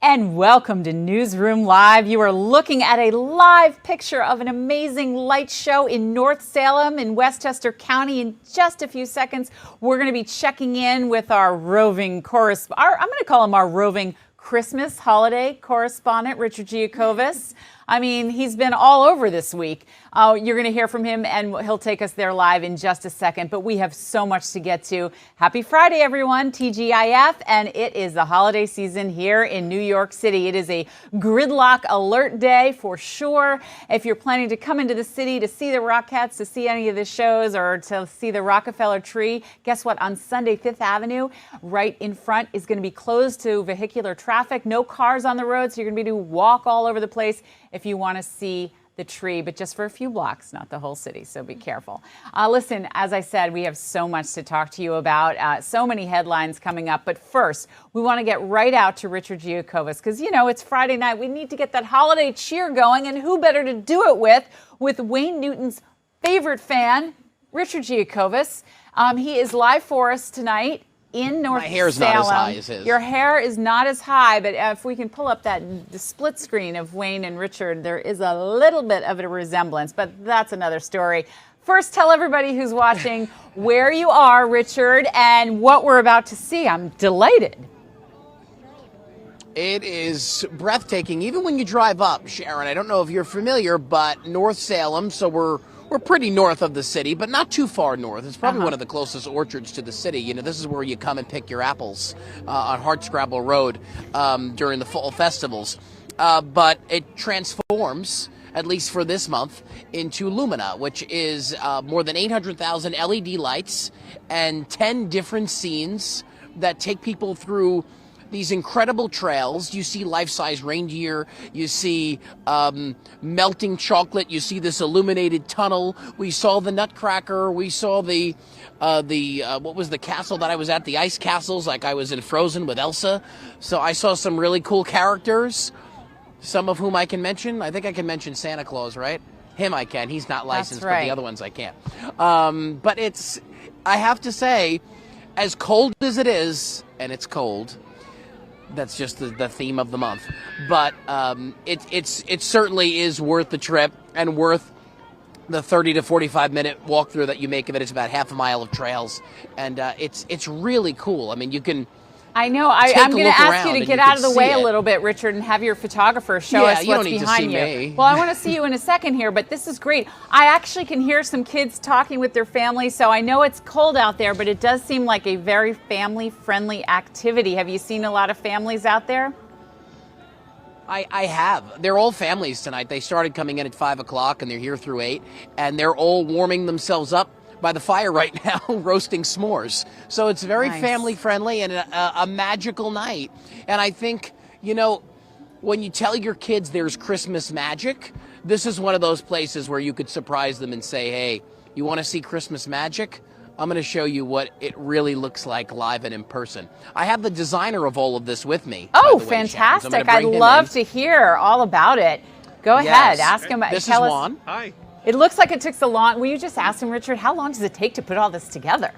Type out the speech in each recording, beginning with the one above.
And welcome to Newsroom Live. You are looking at a live picture of an amazing light show in North Salem in Westchester County. In just a few seconds, we're going to be checking in with our roving correspondent. I'm going to call him our roving Christmas holiday correspondent, Richard Giacobas. I mean, he's been all over this week. You're going to hear from him, and he'll take us there live in just a second. But we have so much to get to. Happy Friday, everyone. TGIF, and it is the holiday season here in New York City. It is a gridlock alert day for sure. If you're planning to come into the city to see the Rockettes, to see any of the shows, or to see the Rockefeller tree, guess what? On Sunday, 5th Avenue, right in front, is going to be closed to vehicular traffic. No cars on the road, so you're going to be able to walk all over the place if you want to see the tree, but just for a few blocks, not the whole city, so be careful. Listen, as I said, we have so much to talk to you about, so many headlines coming up, but first, we want to get right out to Richard Giacobas, because, you know, it's Friday night. We need to get that holiday cheer going, and who better to do it with Wayne Newton's favorite fan, Richard Giacobas. He is live for us tonight in North Salem. My hair is not as high as his. Your hair is not as high, but if we can pull up the split screen of Wayne and Richard, there is a little bit of a resemblance, but that's another story. First, tell everybody who's watching where you are, Richard, and what we're about to see. I'm delighted. It is breathtaking, even when you drive up, Sharon. I don't know if you're familiar, but North Salem, so we're pretty north of the city, but not too far north. It's probably one of the closest orchards to the city. You know, this is where you come and pick your apples on Hardscrabble Road during the fall festivals. But it transforms, at least for this month, into Lumina, which is more than 800,000 LED lights and 10 different scenes that take people through these incredible trails. You see life-size reindeer, you see melting chocolate, you see this illuminated tunnel. We saw the Nutcracker, we saw the what was the castle that I was at, the ice castles, like I was in Frozen with Elsa. So I saw some really cool characters, some of whom I can mention. I think I can mention Santa Claus, right? Him I can, he's not licensed, That's right. But the other ones I can't. But I have to say, as cold as it is, and it's cold, that's just the theme of the month. But it certainly is worth the trip and worth the 30 to 45 minute walkthrough that you make of it. It's about half a mile of trails, and it's really cool. I mean, you can. I know. I'm going to ask you to get out of the way a little bit, Richard, and have your photographer show us what's behind you. Me. Well, I want to see you in a second here, but this is great. I actually can hear some kids talking with their families, so I know it's cold out there, but it does seem like a very family-friendly activity. Have you seen a lot of families out there? I have. They're all families tonight. They started coming in at 5 o'clock, and they're here through 8, and they're all warming themselves up by the fire right now, roasting s'mores. So it's very family friendly and a magical night. And I think, you know, when you tell your kids there's Christmas magic, this is one of those places where you could surprise them and say, hey, you want to see Christmas magic? I'm going to show you what it really looks like live and in person. I have the designer of all of this with me. Oh, fantastic. So I'd love to hear all about it. Go ahead. Ask him. This is Juan. Hi. It looks like it took so long. Will you just ask him, Richard, how long does it take to put all this together?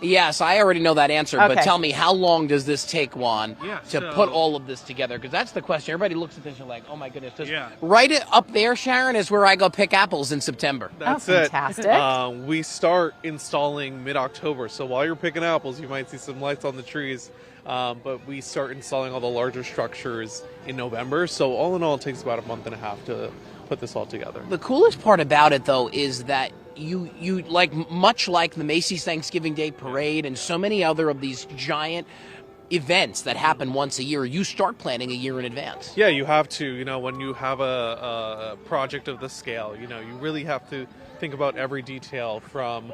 Yes, I already know that answer, but tell me, how long does this take, Juan, to put all of this together? Because that's the question. Everybody looks at this and like, oh my goodness. Right up there, Sharon, is where I go pick apples in September. That's fantastic. We start installing mid-October, so while you're picking apples, you might see some lights on the trees. But we start installing all the larger structures in November, so all in all, it takes about a month and a half to put this all together. The coolest part about it, though, is that you like, much like the Macy's Thanksgiving Day Parade and so many other of these giant events that happen once a year, you start planning a year in advance. Yeah, you have to. You know, when you have a project of this scale, you know, you really have to think about every detail, from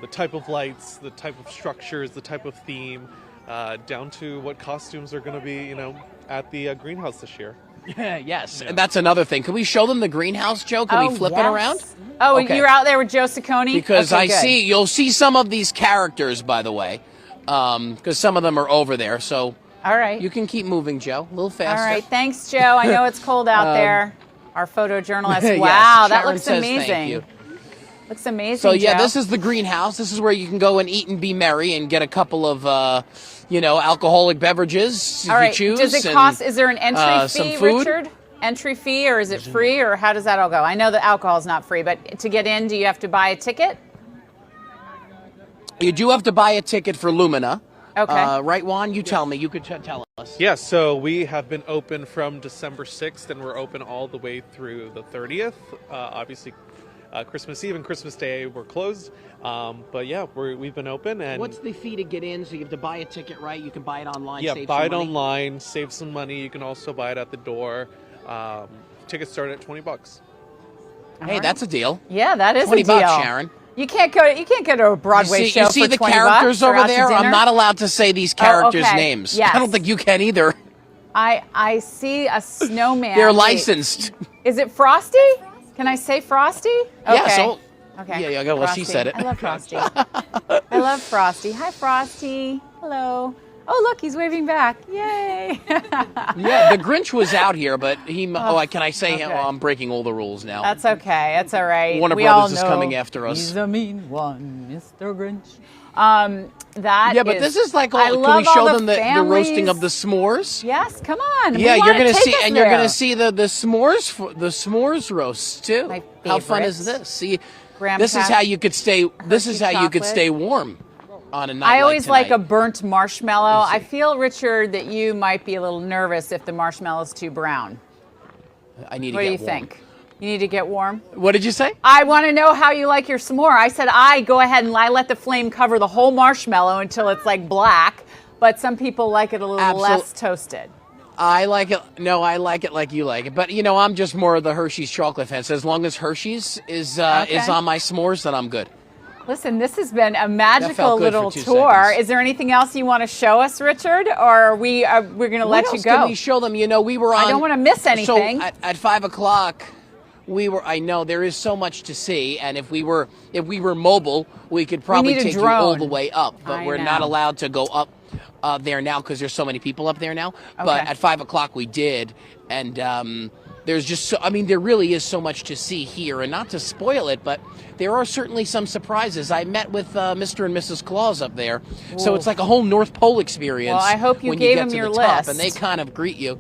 the type of lights, the type of structures, the type of theme, down to what costumes are going to be, you know, at the greenhouse this year. Yes, and that's another thing. Can we show them the greenhouse, Joe? Can we flip it around? Oh, you're out there with Joe Ciccone? Because you'll see some of these characters, by the way, because some of them are over there. So all right, you can keep moving, Joe, a little faster. All right, thanks, Joe. I know it's cold out there. Our photojournalist. Wow, yes, that Sharon looks says amazing. Thank you. Looks amazing. So yeah, Joe. this is the greenhouse. This is where you can go and eat and be merry and get a couple of alcoholic beverages if All right. you choose. Does it cost? Is there an entry some fee, food. Richard? Entry fee, or is it free, or how does that all go? I know that alcohol is not free, but to get in, do you have to buy a ticket? You do have to buy a ticket for Lumina. Okay. Right, Juan? You tell me. You could tell us. Yeah, so we have been open from December 6th, and we're open all the way through the 30th. Obviously, Christmas Eve and Christmas Day we're closed. But yeah, we've been open. And What's the fee to get in? So you have to buy a ticket, right? You can buy it online. yeah, save buy some it money. online, save some money. You can also buy it at the door. Tickets start at $20. Hey, that's a deal. Yeah, that is $20, a deal. Sharon. You can't go to a Broadway show You see for the 20 characters bucks or over out to there? I'm dinner? not allowed to say these characters' okay. names. Yes. I don't think you can either. I see a snowman. They're Wait, licensed. Is it Frosty? Can I say Frosty? Okay. Yeah, so Okay. Yeah, well, she Frosty. said it. I love Frosty. I love Frosty. Hi, Frosty. Hello. Oh, look, he's waving back. Yay. yeah, the Grinch was out here, but he. Can I say okay. I'm breaking all the rules now? That's okay. That's all right. Warner we all Brothers is know coming after us. He's a mean one, Mr. Grinch. But this is like, I can love we show all them the roasting of the s'mores? Yes, come on. Yeah, We you're wanna gonna take see, us and you're there. gonna see the s'mores roast too. My How fun is favorite. this? See, Graham this is Pack, how you could stay. This is how you could chocolate. stay warm on a night. I always like a tonight. burnt marshmallow. I feel, Richard, that you might be a little nervous if the marshmallow's too brown. I need to What get do you warm. think? You need to get warm? What did you say? I want to know how you like your s'more. I said I go ahead and I let the flame cover the whole marshmallow until it's like black, but some people like it a little less toasted. I like it. No, I like it like you like it. But I'm just more of the Hershey's chocolate fan. So as long as Hershey's is on my s'mores, then I'm good. Listen, this has been a magical felt good little for 2 tour. seconds. Is there anything else you want to show us, Richard, or are we're going to let What you else go? Can we show them? We were on. I don't want to miss anything. So at 5 o'clock, we were. I know there is so much to see, and if we were mobile, we could probably need a take you drone. all the way up. But I we're not know. allowed to go up there now because there's so many people up there now. But Okay. at 5 o'clock we did, and there's just so. I mean, there really is so much to see here, and not to spoil it, but there are certainly some surprises. I met with Mr. and Mrs. Claus up there, so it's like a whole North Pole experience. Well, I hope you when gave you get them to your the top, list. and they kind of greet you.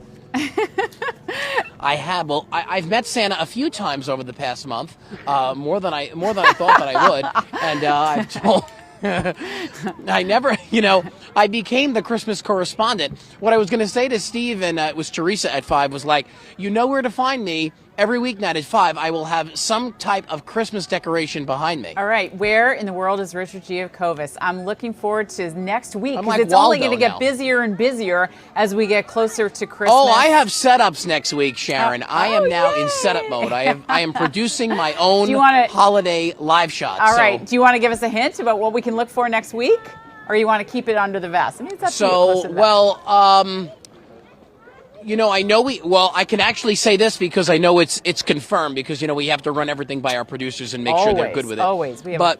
I have. Well, I've met Santa a few times over the past month, more than I thought that I would, and I've told. I never, I became the Christmas correspondent. What I was going to say to Steve, and it was Teresa at 5, was like, you know where to find me. Every weeknight at 5, I will have some type of Christmas decoration behind me. All right, where in the world is Richard Giacovis? I'm looking forward to next week I'm because like it's only Waldo going to get now. busier and busier as we get closer to Christmas. Oh, I have setups next week, Sharon. I am now yay. in setup mode. I am producing my own Do you wanna- holiday live shot. All so. right, do you want to give us a hint about what we can look for next week? Or you want to keep it under the vest? I mean, it's up to you. Close to the vest. I know I can actually say this because I know it's confirmed because, we have to run everything by our producers and make sure they're good with it. Always. We have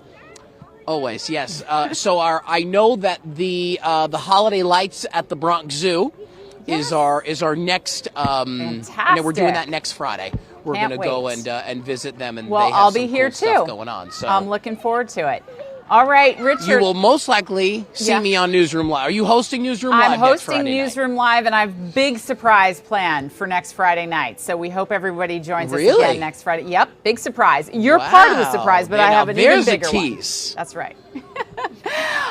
Always, yes. I know that the holiday lights at the Bronx Zoo is our next. Fantastic. We're doing that next Friday. We're Can't going to go wait. and visit them, and Well, they have I'll some be here cool stuff too. going on. So I'm looking forward to it. All right, Richard. you will most likely see Yeah. me on Newsroom Live. Are you hosting Newsroom Live? I'm next hosting Friday night? Newsroom Live, and I have a big surprise planned for next Friday night. So we hope everybody joins us Really? again next Friday. Yep, big surprise. You're part of the surprise, but I have an even there's bigger a tease. one. That's right.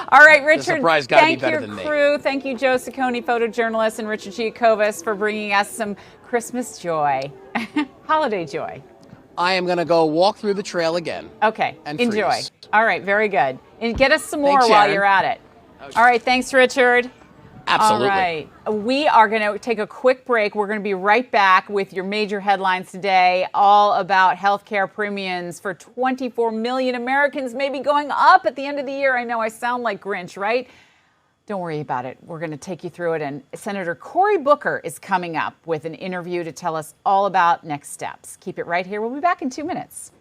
All right, Richard. surprise gotta be thank better your than me. crew. Thank you, Joe Ciccone, photojournalist, and Richard Giacovis for bringing us some Christmas joy, holiday joy. I am going to go walk through the trail again. Okay, And enjoy. freeze. All right, very good. And get us some more Thanks, while Sharon. you're at it. All right, thanks, Richard. Absolutely. All right. We are going to take a quick break. We're going to be right back with your major headlines today, all about healthcare premiums for 24 million Americans maybe going up at the end of the year. I know I sound like Grinch, right? Don't worry about it. We're going to take you through it. And Senator Cory Booker is coming up with an interview to tell us all about next steps. Keep it right here. We'll be back in 2 minutes.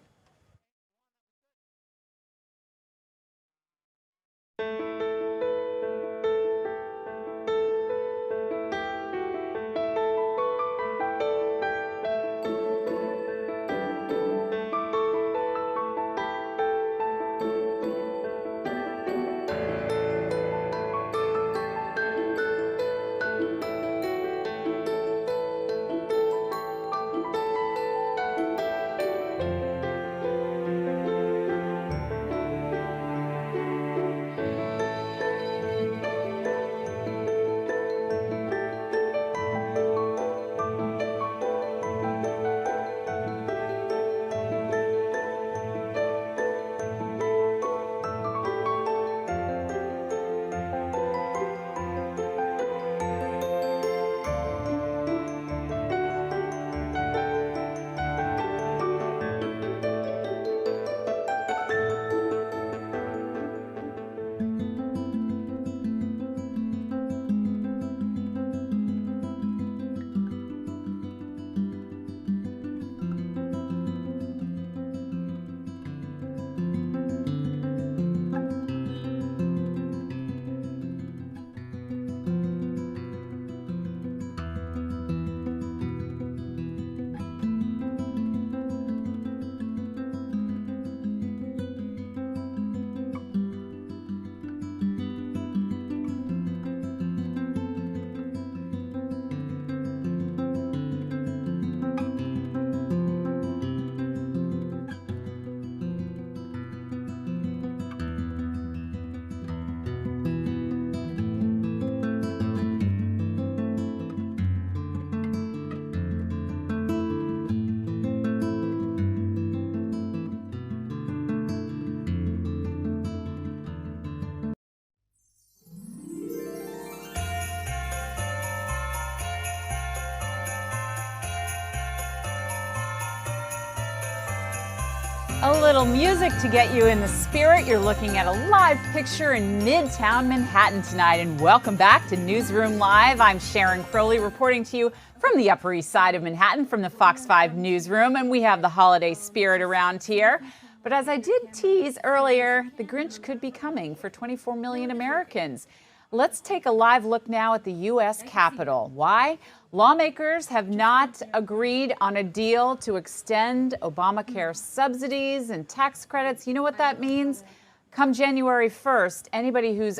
A little music to get you in the spirit. You're looking at a live picture in Midtown Manhattan tonight. And welcome back to Newsroom Live. I'm Sharon Crowley reporting to you from the Upper East Side of Manhattan from the Fox 5 newsroom. And we have the holiday spirit around here. But as I did tease earlier, the Grinch could be coming for 24 million Americans. Let's take a live look now at the U.S. Capitol. Why? Lawmakers have not agreed on a deal to extend Obamacare subsidies and tax credits. You know what that means? Come January 1st, anybody who's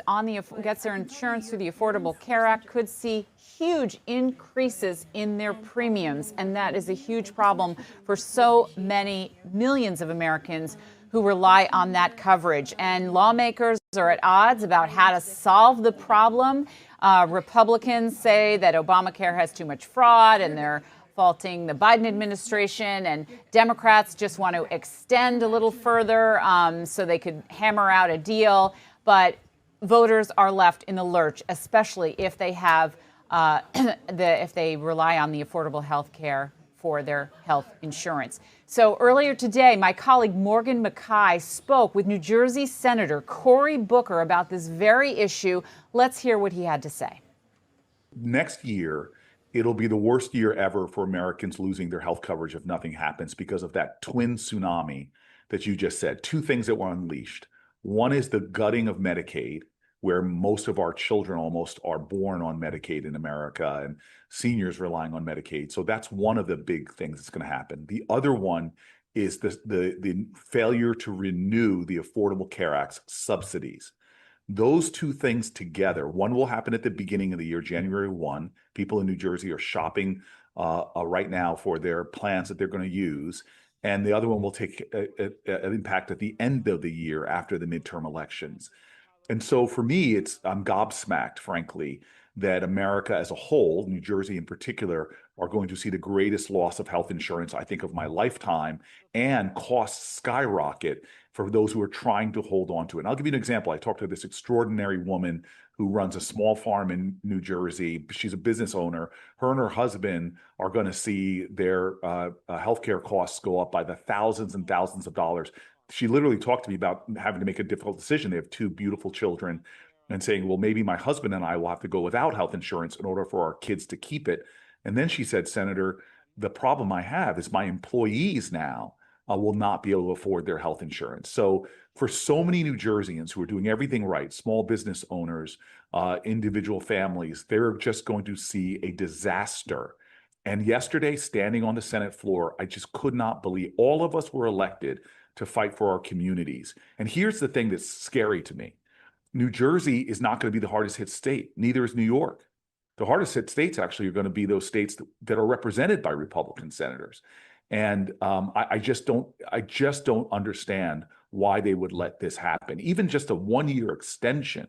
gets their insurance through the Affordable Care Act could see huge increases in their premiums. And that is a huge problem for so many millions of Americans who rely on that coverage. And lawmakers are at odds about how to solve the problem. Republicans say that Obamacare has too much fraud and they're faulting the Biden administration, and Democrats just want to extend a little further so they could hammer out a deal. But voters are left in the lurch, especially if they have if they rely on the affordable health care for their health insurance. So earlier today, my colleague Morgan Mackay spoke with New Jersey Senator Cory Booker about this very issue. Let's hear what he had to say. Next year, it'll be the worst year ever for Americans losing their health coverage if nothing happens because of that twin tsunami that you just said. Two things that were unleashed. One is the gutting of Medicaid, where most of our children almost are born on Medicaid in America and seniors relying on Medicaid. So that's one of the big things that's going to happen. The other one is the failure to renew the Affordable Care Act's subsidies. Those two things together, one will happen at the beginning of the year, January 1. People in New Jersey are shopping right now for their plans that they're going to use. And the other one will take an impact at the end of the year after the midterm elections. And so for me, I'm gobsmacked, frankly, that America as a whole, New Jersey in particular, are going to see the greatest loss of health insurance, I think, of my lifetime, and costs skyrocket for those who are trying to hold on to it. And I'll give you an example. I talked to this extraordinary woman who runs a small farm in New Jersey. She's a business owner. Her and her husband are going to see their healthcare costs go up by the thousands and thousands of dollars. She literally talked to me about having to make a difficult decision. They have two beautiful children, and saying, well, maybe my husband and I will have to go without health insurance in order for our kids to keep it. And then she said, Senator, the problem I have is my employees now will not be able to afford their health insurance. So for so many New Jerseyans who are doing everything right, small business owners, individual families, they're just going to see a disaster. And yesterday, standing on the Senate floor, I just could not believe all of us were elected to fight for our communities. And here's the thing that's scary to me. New Jersey is not going to be the hardest hit state. Neither is New York. The hardest hit states actually are going to be those states that are represented by Republican senators. And I just don't understand why they would let this happen. Even just a 1-year extension,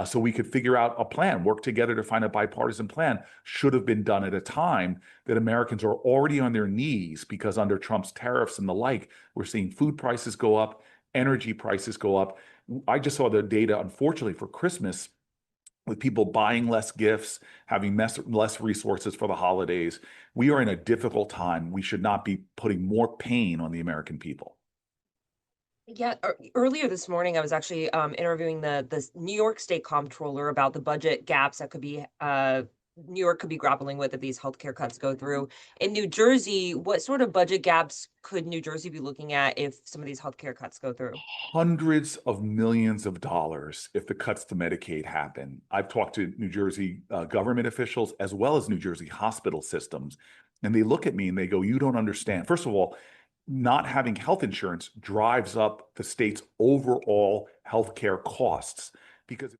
so we could figure out a plan, work together to find a bipartisan plan, should have been done at a time that Americans are already on their knees, because under Trump's tariffs and the like, we're seeing food prices go up, energy prices go up. I just saw the data, unfortunately, for Christmas, with people buying less gifts, having less resources for the holidays. We are in a difficult time. We should not be putting more pain on the American people. Yeah, earlier this morning, I was actually interviewing the New York State Comptroller about the budget gaps that could be New York could be grappling with if these healthcare cuts go through. In New Jersey, what sort of budget gaps could New Jersey be looking at if some of these healthcare cuts go through? Hundreds of millions of dollars if the cuts to Medicaid happen. I've talked to New Jersey government officials as well as New Jersey hospital systems, and they look at me and they go, you don't understand. First of all, not having health insurance drives up the state's overall healthcare costs, because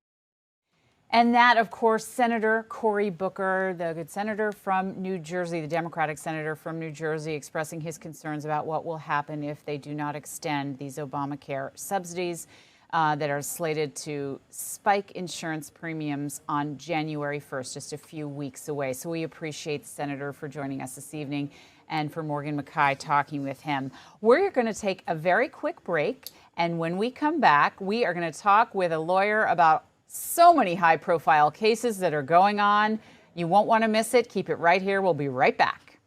And that, of course, Senator Cory Booker, the good senator from New Jersey, the Democratic senator from New Jersey, expressing his concerns about what will happen if they do not extend these Obamacare subsidies that are slated to spike insurance premiums on January 1st, just a few weeks away. So we appreciate the senator for joining us this evening, and for Morgan Mackay talking with him. We're going to take a very quick break, and when we come back, we are going to talk with a lawyer about so many high-profile cases that are going on. You won't want to miss it. Keep it right here. We'll be right back.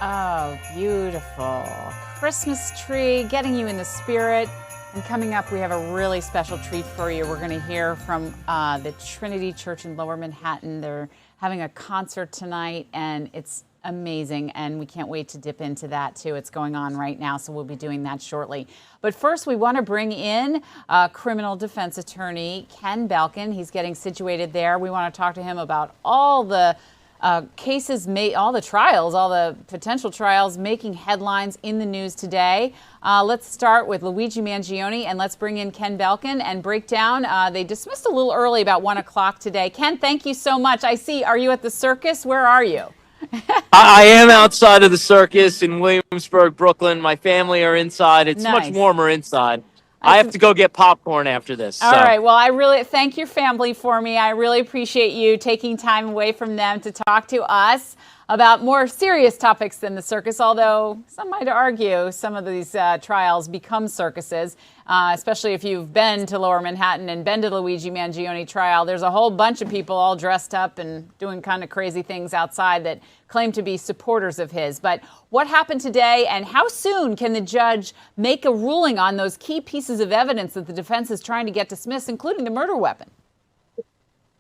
Oh, beautiful. Christmas tree, getting you in the spirit. And coming up, we have a really special treat for you. We're going to hear from the Trinity Church in Lower Manhattan. They're having a concert tonight, and it's amazing, and we can't wait to dip into that too. It's going on right now, so we'll be doing that shortly. But first, we want to bring in criminal defense attorney Ken Belkin. He's getting situated there. We want to talk to him about all the cases, all the trials, all the potential trials making headlines in the news today. Let's start with Luigi Mangione, and let's bring in Ken Belkin and break down. They dismissed a little early, about 1 o'clock today. Ken, thank you so much. I see. Are you at the circus? Where are you? I am outside of the circus in Williamsburg, Brooklyn. My family are inside. It's Nice. much warmer inside. I have to go get popcorn after this. All right. Well, I really thank your family for me. I really appreciate you taking time away from them to talk to us about more serious topics than the circus, although some might argue some of these trials become circuses, especially if you've been to Lower Manhattan and been to the Luigi Mangione trial. There's a whole bunch of people all dressed up and doing kind of crazy things outside that claim to be supporters of his. But what happened today, and how soon can the judge make a ruling on those key pieces of evidence that the defense is trying to get dismissed, including the murder weapon?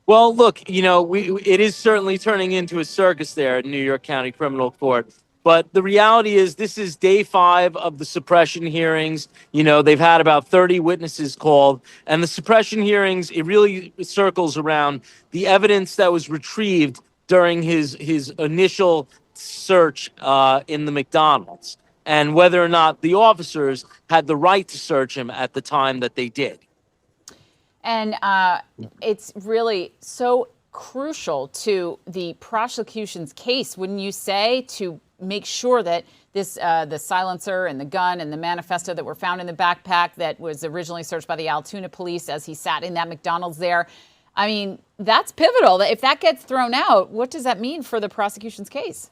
Well, look, it is certainly turning into a circus there at New York County Criminal Court. But the reality is this is day 5 of the suppression hearings. They've had about 30 witnesses called. And the suppression hearings, it really circles around the evidence that was retrieved during his initial search in the McDonald's, and whether or not the officers had the right to search him at the time that they did. And it's really so crucial to the prosecution's case, wouldn't you say, to make sure that this the silencer and the gun and the manifesto that were found in the backpack that was originally searched by the Altoona police as he sat in that McDonald's there, I mean, that's pivotal. If that gets thrown out, what does that mean for the prosecution's case?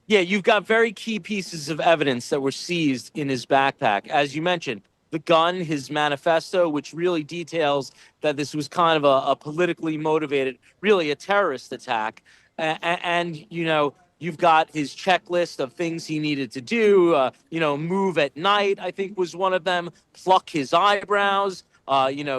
Yeah, you've got very key pieces of evidence that were seized in his backpack. As you mentioned, the gun, his manifesto, which really details that this was kind of a politically motivated, really a terrorist attack. And you've got his checklist of things he needed to do, move at night, I think was one of them, pluck his eyebrows,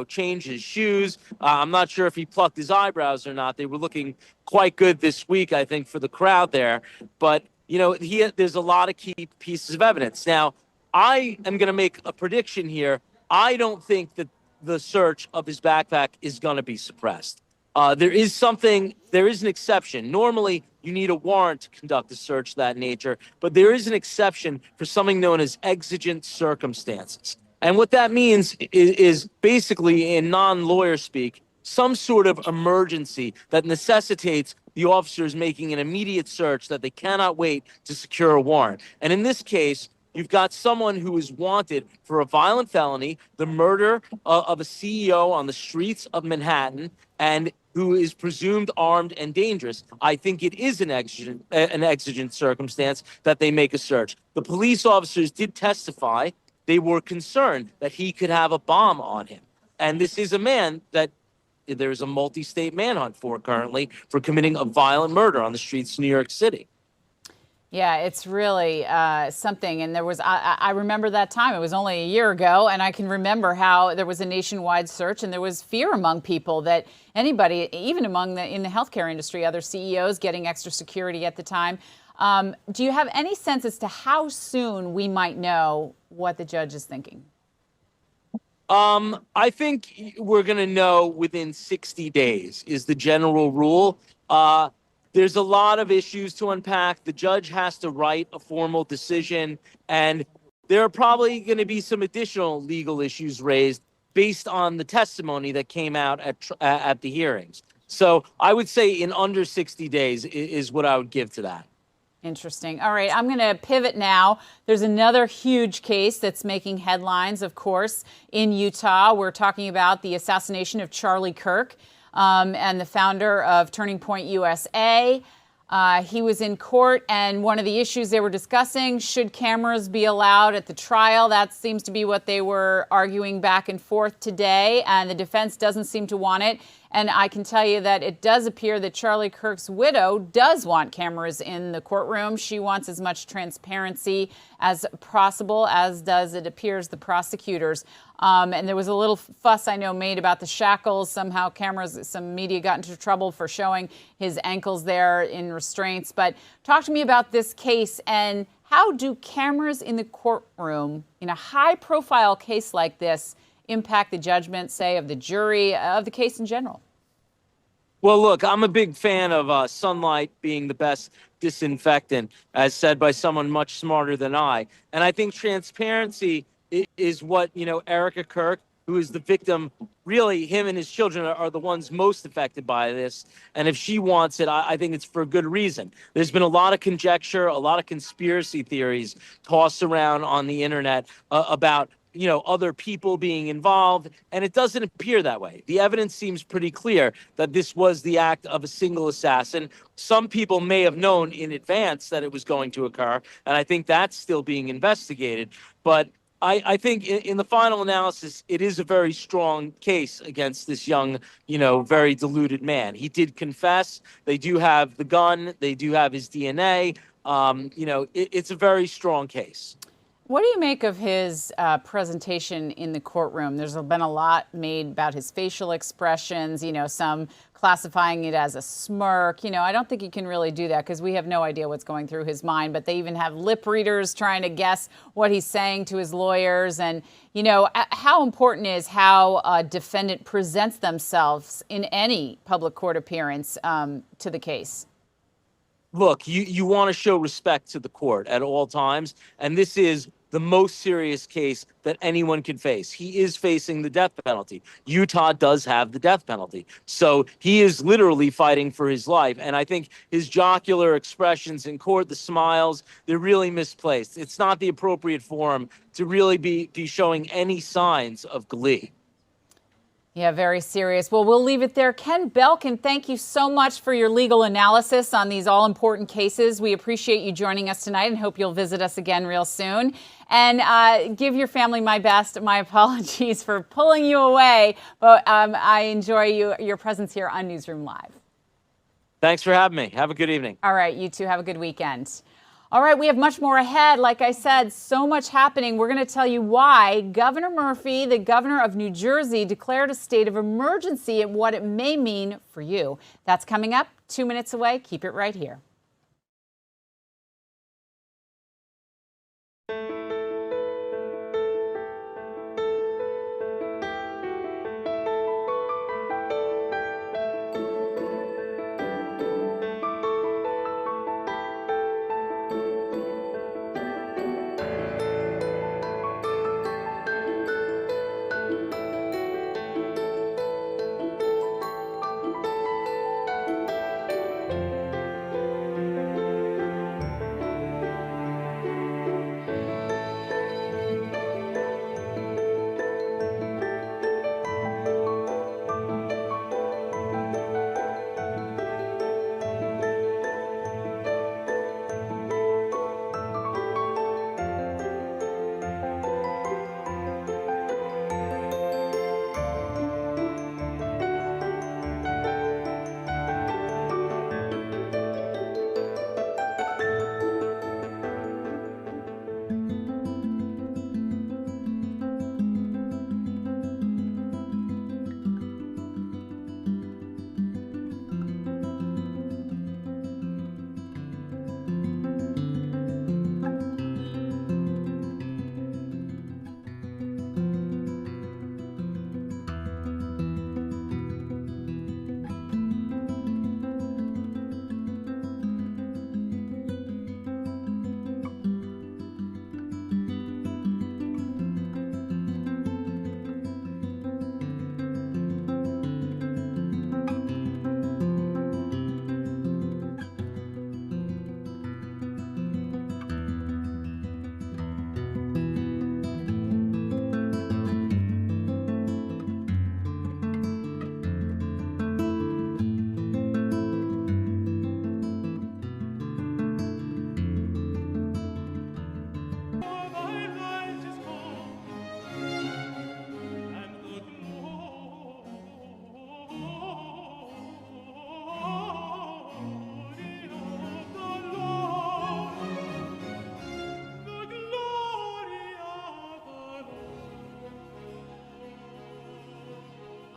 change his shoes. I'm not sure if he plucked his eyebrows or not. They were looking quite good this week, I think, for the crowd there. But, there's a lot of key pieces of evidence. Now, I am going to make a prediction here. I don't think that the search of his backpack is going to be suppressed. There is an exception. Normally, you need a warrant to conduct a search of that nature, but there is an exception for something known as exigent circumstances. And what that means is basically, in non-lawyer speak, some sort of emergency that necessitates the officers making an immediate search that they cannot wait to secure a warrant. And in this case, you've got someone who is wanted for a violent felony, the murder of a CEO on the streets of Manhattan, and who is presumed armed and dangerous. I think it is an exigent circumstance that they make a search. The police officers did testify. They were concerned that he could have a bomb on him. And this is a man that there's a multi-state manhunt for currently for committing a violent murder on the streets of New York City. Yeah, it's really something. And there was, I remember that time. It was only a year ago. And I can remember how there was a nationwide search and there was fear among people that anybody, even in the healthcare industry, other CEOs getting extra security at the time. Do you have any sense as to how soon we might know what the judge is thinking? I think we're going to know within 60 days is the general rule. There's a lot of issues to unpack. The judge has to write a formal decision, and there are probably going to be some additional legal issues raised based on the testimony that came out at the hearings. So I would say in under 60 days is what I would give to that. Interesting. All right, I'm going to pivot now. There's another huge case that's making headlines, of course, in Utah. We're talking about the assassination of Charlie Kirk and the founder of Turning Point USA. He was in court, and one of the issues they were discussing, should cameras be allowed at the trial? That seems to be what they were arguing back and forth today, and the defense doesn't seem to want it. And I can tell you that it does appear that Charlie Kirk's widow does want cameras in the courtroom. She wants as much transparency as possible, as does, it appears, the prosecutors. And there was a little fuss, I know, made about the shackles. Somehow some media got into trouble for showing his ankles there in restraints. But talk to me about this case, and how do cameras in the courtroom in a high-profile case like this impact the judgment, say, of the jury, of the case in general? Well, look, I'm a big fan of sunlight being the best disinfectant, as said by someone much smarter than I. And I think transparency is what, Erica Kirk, who is the victim, really, him and his children are the ones most affected by this. And if she wants it, I think it's for a good reason. There's been a lot of conjecture, a lot of conspiracy theories tossed around on the internet about other people being involved, and it doesn't appear that way. The evidence seems pretty clear that this was the act of a single assassin. Some people may have known in advance that it was going to occur, and I think that's still being investigated. But I think in the final analysis, it is a very strong case against this young, very deluded man. He did confess. They do have the gun. They do have his DNA. It's a very strong case. What do you make of his presentation in the courtroom? There's been a lot made about his facial expressions, some classifying it as a smirk. I don't think you can really do that because we have no idea what's going through his mind, but they even have lip readers trying to guess what he's saying to his lawyers. And, how important is how a defendant presents themselves in any public court appearance to the case? Look, you want to show respect to the court at all times, and this is the most serious case that anyone can face. He is facing the death penalty. Utah does have the death penalty. So he is literally fighting for his life. And I think his jocular expressions in court, the smiles, they're really misplaced. It's not the appropriate forum to really be showing any signs of glee. Yeah, very serious. Well, we'll leave it there. Ken Belkin, thank you so much for your legal analysis on these all-important cases. We appreciate you joining us tonight and hope you'll visit us again real soon. And give your family my best. My apologies for pulling you away, but I enjoy your presence here on Newsroom Live. Thanks for having me. Have a good evening. All right, you too. Have a good weekend. All right, we have much more ahead. Like I said, so much happening. We're going to tell you why Governor Murphy, the governor of New Jersey, declared a state of emergency and what it may mean for you. That's coming up 2 minutes away. Keep it right here.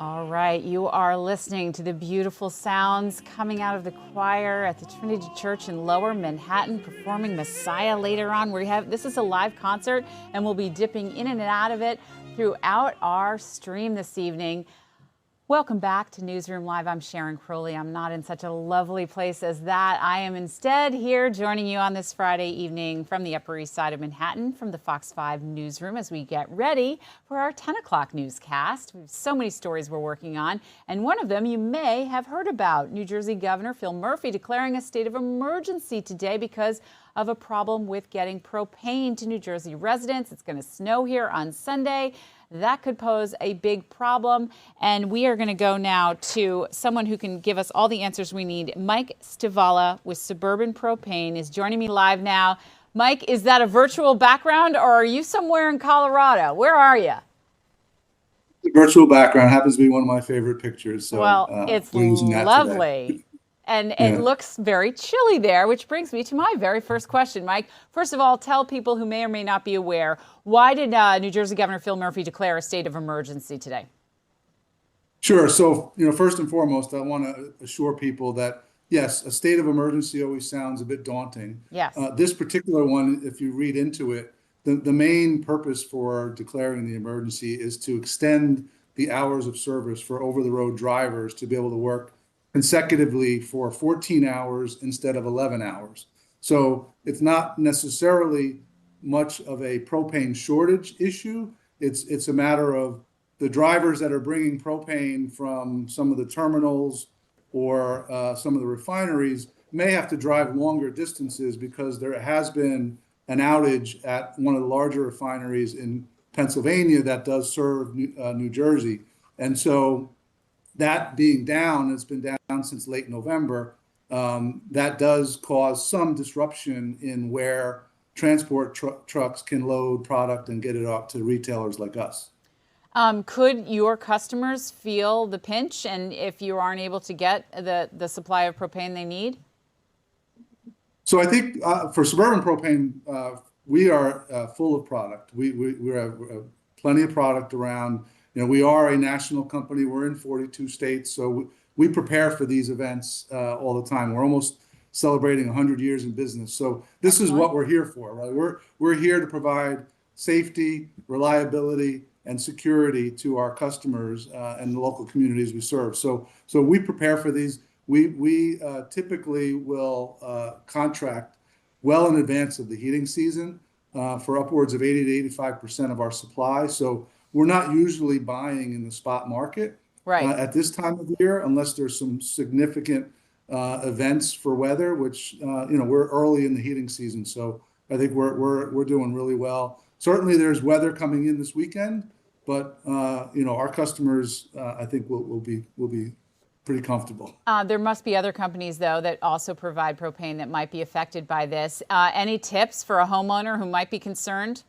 All right, you are listening to the beautiful sounds coming out of the choir at the Trinity Church in Lower Manhattan, performing Messiah later on. This is a live concert, and we'll be dipping in and out of it throughout our stream this evening. Welcome back to Newsroom Live. I'm Sharon Crowley. I'm not in such a lovely place as that. I am instead here joining you on this Friday evening from the Upper East Side of Manhattan, from the Fox 5 newsroom, as we get ready for our 10 o'clock newscast. We have so many stories we're working on, and one of them you may have heard about. New Jersey Governor Phil Murphy declaring a state of emergency today because of a problem with getting propane to New Jersey residents. It's going to snow here on Sunday. That could pose a big problem. And we are going to go now to someone who can give us all the answers we need. Mike Stivala with Suburban Propane is joining me live now. Mike, is that a virtual background, or are you somewhere in Colorado? Where are you? The virtual background happens to be one of my favorite pictures. So, well, it's we're using that lovely. Today. And it looks very chilly there, which brings me to my very first question, Mike. First of all, tell people who may or may not be aware, why did New Jersey Governor Phil Murphy declare a state of emergency today? Sure. So, first and foremost, I want to assure people that, yes, a state of emergency always sounds a bit daunting. Yes. This particular one, if you read into it, the main purpose for declaring the emergency is to extend the hours of service for over-the-road drivers to be able to work consecutively for 14 hours instead of 11 hours. So it's not necessarily much of a propane shortage issue. It's a matter of the drivers that are bringing propane from some of the terminals or some of the refineries may have to drive longer distances because there has been an outage at one of the larger refineries in Pennsylvania that does serve New Jersey. And so that being down, it's been down since late November, that does cause some disruption in where transport trucks can load product and get it out to retailers like us. Could your customers feel the pinch, and if you aren't able to get the supply of propane they need? So I think for Suburban Propane, we are full of product. We have plenty of product around. We are a national company. We're in 42 states, so we prepare for these events all the time. We're almost celebrating 100 years in business. So this is what we're here for, right? We're here to provide safety, reliability, and security to our customers and the local communities we serve. So we prepare for these. We typically will contract well in advance of the heating season for upwards of 80 to 85% of our supply. So we're not usually buying in the spot market at this time of year, unless there's some significant events for weather, which we're early in the heating season. So I think we're doing really well. Certainly, there's weather coming in this weekend, but our customers, I think, will be pretty comfortable. There must be other companies, though, that also provide propane that might be affected by this. Any tips for a homeowner who might be concerned?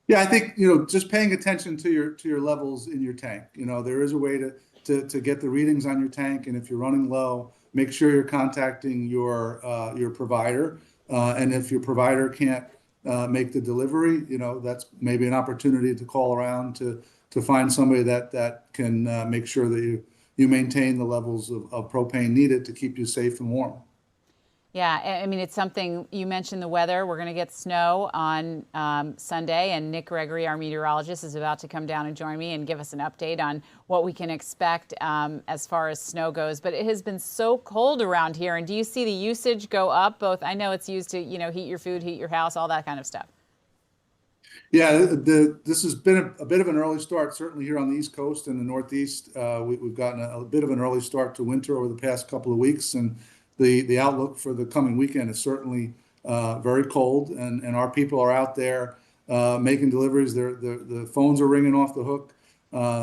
Yeah, I think just paying attention to your levels in your tank. There is a way to get the readings on your tank, and if you're running low, make sure you're contacting your provider. And if your provider can't make the delivery, that's maybe an opportunity to call around to find somebody that can make sure that you maintain the levels of propane needed to keep you safe and warm. Yeah, I mean, it's something, you mentioned the weather. We're going to get snow on Sunday, and Nick Gregory, our meteorologist, is about to come down and join me and give us an update on what we can expect as far as snow goes. But it has been so cold around here, and do you see the usage go up? Both, I know it's used to, heat your food, heat your house, all that kind of stuff. Yeah, this has been a bit of an early start, certainly here on the East Coast and the Northeast. We've gotten a bit of an early start to winter over the past couple of weeks, and the outlook for the coming weekend is certainly very cold, and our people are out there making deliveries. The phones are ringing off the hook.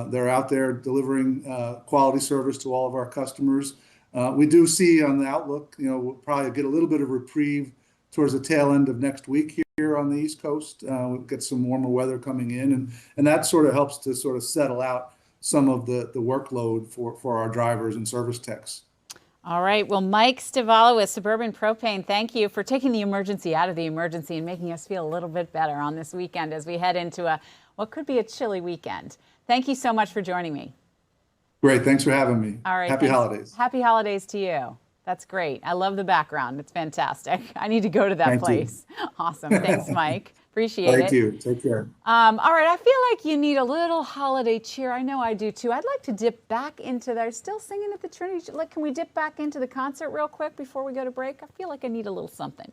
They're out there delivering quality service to all of our customers. We do see on the outlook, we'll probably get a little bit of reprieve towards the tail end of next week here on the East Coast. We'll get some warmer weather coming in, and that sort of helps to sort of settle out some of the workload for our drivers and service techs. All right. Well, Mike Stivala with Suburban Propane, thank you for taking the emergency out of the emergency and making us feel a little bit better on this weekend as we head into what could be a chilly weekend. Thank you so much for joining me. Great. Thanks for having me. All right. Happy holidays. Happy holidays to you. That's great. I love the background. It's fantastic. I need to go to that Thank place. Awesome. Thanks, Mike. Appreciate it. Thank you. Take care. All right. I feel like you need a little holiday cheer. I know I do too. I'd like to dip back into they're still singing at the Trinity. Like, can we dip back into the concert real quick before we go to break? I feel like I need a little something.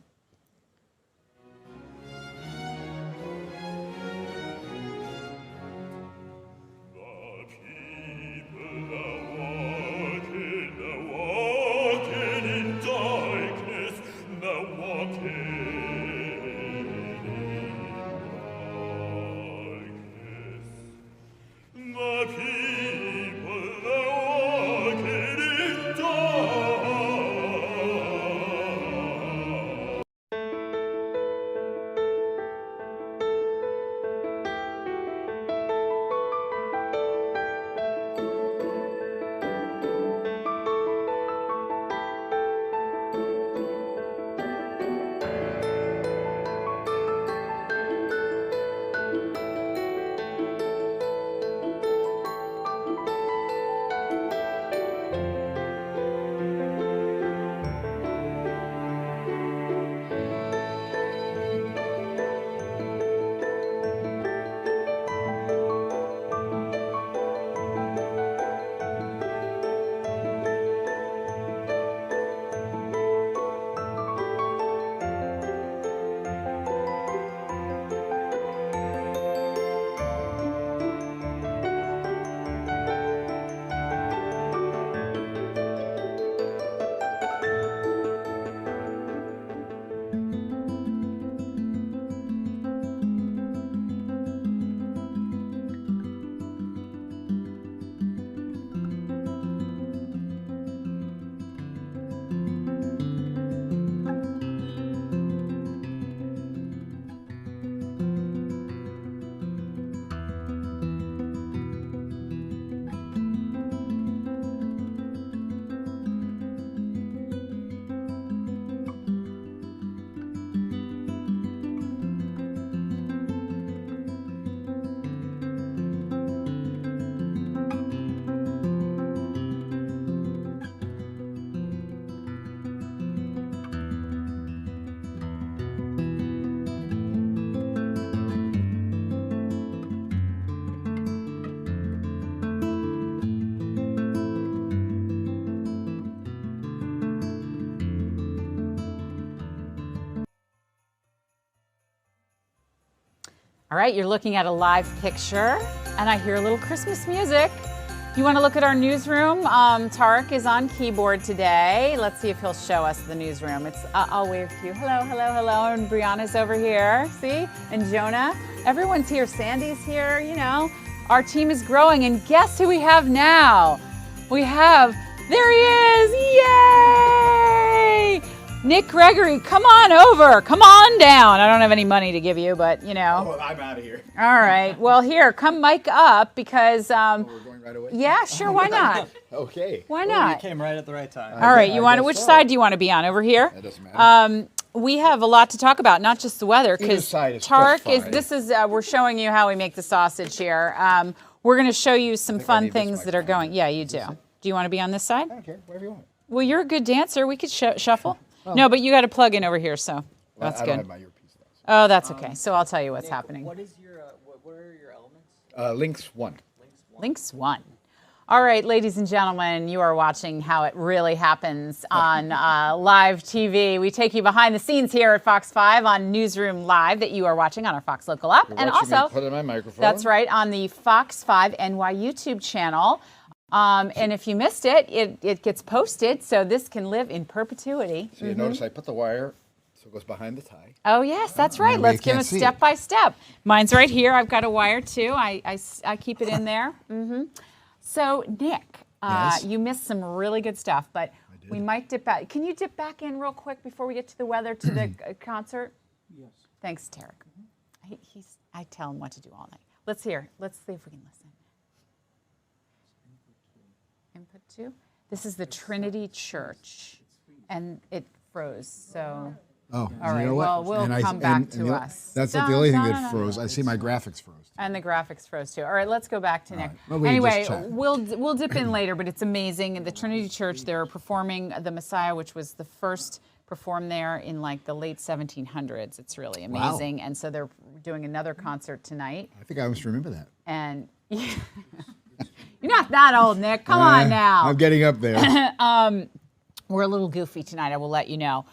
All right, you're looking at a live picture, and I hear a little Christmas music. You want to look at our newsroom? Tarek is on keyboard today. Let's see if he'll show us the newsroom. I'll wave to you. Hello, hello, hello. And Brianna's over here. See? And Jonah. Everyone's here. Sandy's here. You know, our team is growing. And guess who we have now? There he is. Yay! Nick Gregory, come on over. Come on down. I don't have any money to give you, but you know. Oh, I'm out of here. All right. Well, here, come mic up because. We're going right away? Yeah, sure. Why not? Okay. Why Well, not? you came right at the right time. All right. You want to? guess Which so. side do you want to be on? Over here. That doesn't matter. We have a lot to talk about, not just the weather, Either because side is just Tarek is. fine. This is. We're showing you how we make the sausage here. We're going to show you some think I fun need this things that are microphone. going. Yeah, you do. Do you want to be on this side? I don't care. Whatever you want. Well, you're a good dancer. We could shuffle. No, but you got to plug in over here, so that's I good. don't have my earpiece though. Oh, that's okay. So I'll tell you what's happening. What is your what are your elements? Links 1. Links 1. All right, ladies and gentlemen, you are watching how it really happens on live TV. We take you behind the scenes here at Fox 5 on Newsroom Live that you are watching on our Fox Local app. You're And watching me also, put in my microphone. that's right, on the Fox 5 NY YouTube channel. And if you missed it, it gets posted, so this can live in perpetuity. So you notice I put the wire so it goes behind the tie. Oh, yes, that's right. way Let's you give can't it see it. step by step. Mine's right here. I've got a wire, too. I keep it in there. So, Nick, Yes? you missed some really good stuff, but we might dip back. Can you dip back in real quick before we get to the weather, to the concert? Yes. Thanks, Tarek. I tell him what to do all night. Let's hear. Let's see if we can listen. Input 2. This is the Trinity Church, and it froze. So. Oh, All right. you know what? Well, we'll And come back to the- us. That's not the only thing that froze. I see my graphics froze. And the graphics froze too. All right, let's go back to Nick. right. Well, we can Anyway, just chat. we'll dip in later, but it's amazing. The Trinity Church, they're performing the Messiah, which was the first performed there in like the late 1700s. It's really amazing. And so they're doing another concert tonight. I think I must remember that. And you're not that old, Nick. Come on now. I'm getting up there. We're a little goofy tonight, I will let you know,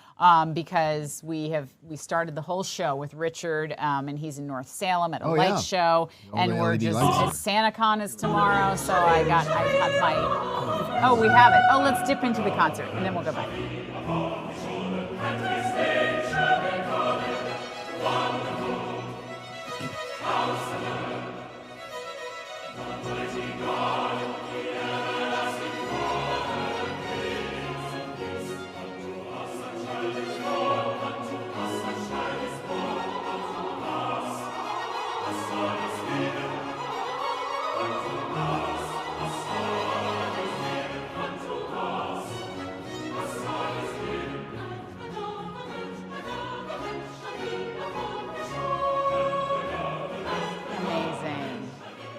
because we started the whole show with Richard, and he's in North Salem at a light show, and we're LED just lights. SantaCon is tomorrow, so I have my. Oh, we have it. Oh, let's dip into the concert, and then we'll go back.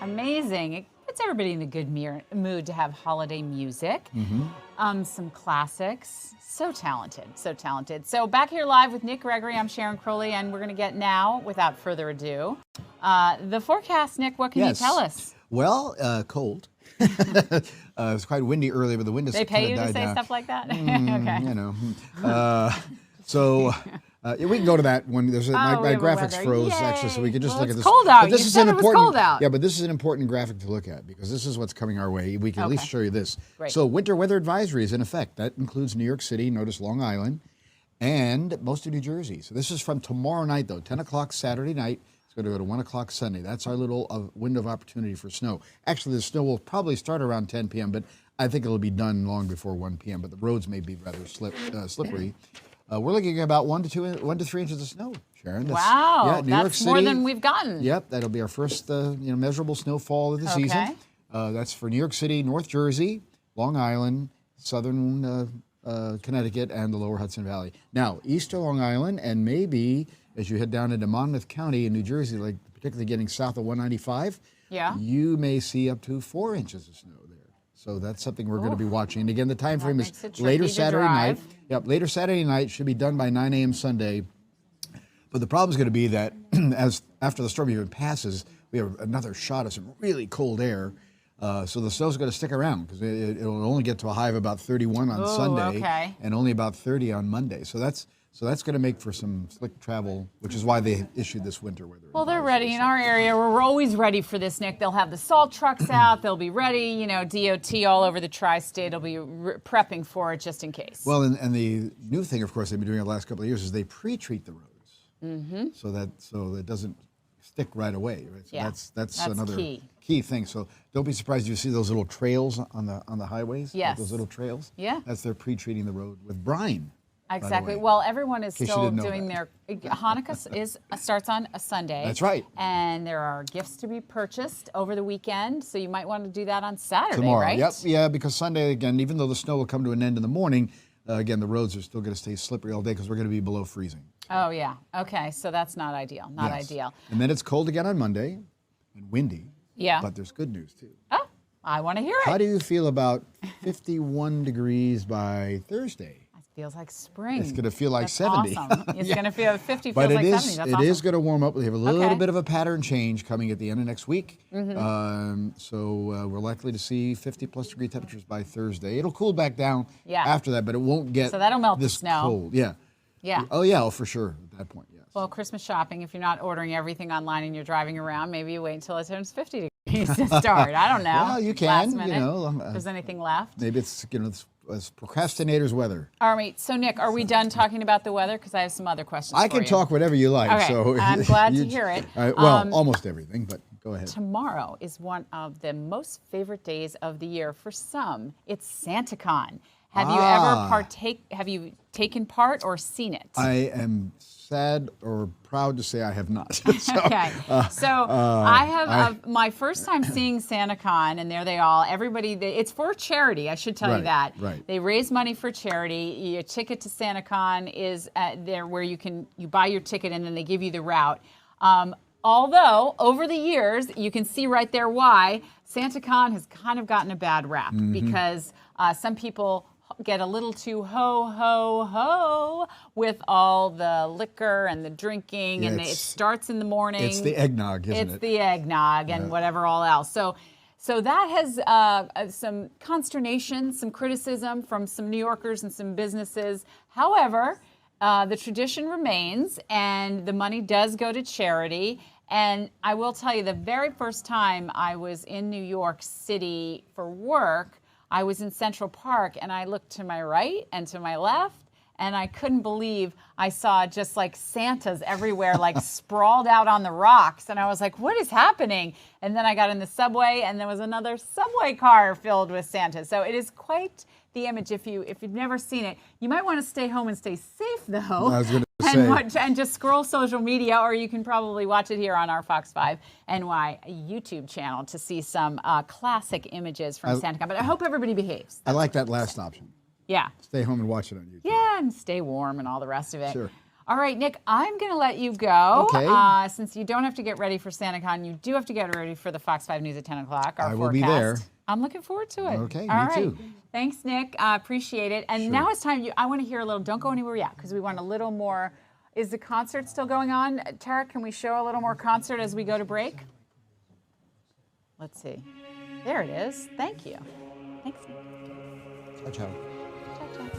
Amazing. It puts everybody in a good mood to have holiday music. Some classics. So talented, so talented. So back here live with Nick Gregory, I'm Sharon Crowley, and we're going to get now, without further ado, the forecast. Nick, what can you tell us? Well, cold. It was quite windy earlier, but the wind has They pay you to died say down. stuff like that? Okay. You know. Yeah, we can go to that one. There's my we have a graphics weather. froze Yay. actually, so we can just Well, look at it's this. cold out. But this You is said an it was important, cold out. Yeah, but this is an important graphic to look at because this is what's coming our way. We can at least show you this. Great. So winter weather advisory is in effect. That includes New York City, notice Long Island, and most of New Jersey. So this is from tomorrow night, though, 10 o'clock Saturday night. It's going to go to 1 o'clock Sunday. That's our little window of opportunity for snow. Actually, the snow will probably start around 10 p.m., but I think it'll be done long before 1 p.m., but the roads may be rather slippery. We're looking at about 1 to 3 inches of snow, Sharon. Wow, yeah, New York that's City, more than we've gotten. Yep, that'll be our first measurable snowfall of the season. That's for New York City, North Jersey, Long Island, southern Connecticut, and the lower Hudson Valley. Now, east of Long Island, and maybe as you head down into Monmouth County in New Jersey, like particularly getting south of 195, you may see up to 4 inches of snow there. So that's something we're going to be watching. And again, the time frame is later Saturday night. Yep, later Saturday night, should be done by 9 a.m. Sunday. But the problem is going to be that after the storm even passes, we have another shot of some really cold air. So the snow's going to stick around because it'll only get to a high of about 31 on Sunday and only about 30 on Monday. So that's going to make for some slick travel, which is why they issued this winter weather. Well, they're ready in our area. We're always ready for this, Nick. They'll have the salt trucks out. They'll be ready. You know, DOT all over the tri-state will be prepping for it just in case. Well, and the new thing, of course, they've been doing it the last couple of years is they pre-treat the roads so that it doesn't stick right away. Right? So that's another key thing. So don't be surprised if you see those little trails on the highways. Yes. Like those little trails. Yeah. That's their pre-treating the road with brine. Exactly. Well, everyone is still doing that. their Hanukkah starts on a Sunday. That's right. And there are gifts to be purchased over the weekend, so you might want to do that on Saturday, Tomorrow. right? Yep. Yeah, because Sunday again, even though the snow will come to an end in the morning, again the roads are still going to stay slippery all day because we're going to be below freezing. Oh yeah. Okay. So that's not ideal. Not ideal. And then it's cold again on Monday, and windy. Yeah. But there's good news too. Oh, I want to hear it. How do you feel about 51 degrees by Thursday? Feels like spring. It's going to feel like That's 70. Awesome. It's going to feel 50. But feels it like is 70. That's it awesome. is going to warm up. We have a little bit of a pattern change coming at the end of next week. So we're likely to see 50-plus degree temperatures by Thursday. It'll cool back down after that, but it won't get so that'll melt this the snow. cold. Yeah. Yeah. Oh yeah, for sure at that point. Yes. Well, Christmas shopping. If you're not ordering everything online and you're driving around, maybe you wait until it turns 50 degrees to start. I don't know. Well, you can. Last minute. You know, if there's anything left. Maybe it's it's procrastinator's weather. All right. So Nick, are we done talking about the weather? Because I have some other questions. I for can you. talk whatever you like. Okay. So I'm glad to hear it. Well, almost everything, but go ahead. Tomorrow is one of the most favorite days of the year for some. It's SantaCon. Have you ever Have you taken part or seen it? I am sad or proud to say I have not. Okay. I have my first time seeing SantaCon, and there they all. Everybody, it's for charity. I should tell you that. Right. They raise money for charity. Your ticket to SantaCon is there, where you buy your ticket, and then they give you the route. Although over the years, you can see right there why SantaCon has kind of gotten a bad rap, because some people get a little too ho with all the liquor and the drinking, and it starts in the morning. It's the eggnog, isn't it? It's the eggnog and whatever all else. So that has some consternation, some criticism from some New Yorkers and some businesses. However, the tradition remains, and the money does go to charity. And I will tell you, the very first time I was in New York City for work, I was in Central Park, and I looked to my right and to my left, and I couldn't believe I saw just like Santas everywhere, like sprawled out on the rocks. And I was like, what is happening? And then I got in the subway, and there was another subway car filled with Santas. So it is quite the image. If you've never seen it, you might want to stay home and stay safe, though. I was going to say. And just scroll social media, or you can probably watch it here on our Fox 5 NY YouTube channel to see some classic images from SantaCon. But I hope everybody behaves. I like that last option. Yeah. Stay home and watch it on YouTube. Yeah, and stay warm and all the rest of it. Sure. All right, Nick, I'm going to let you go. Okay. Since you don't have to get ready for SantaCon, you do have to get ready for the Fox 5 News at 10 o'clock, our I will forecast. be there. I'm looking forward to it. Okay, all me right. too. Thanks, Nick. Appreciate it. And now it's time. I want to hear a little. Don't go anywhere yet, because we want a little more. Is the concert still going on? Tara, can we show a little more concert as we go to break? Let's see. There it is. Thank you. Thanks, Nick. Ciao, ciao. Ciao, ciao.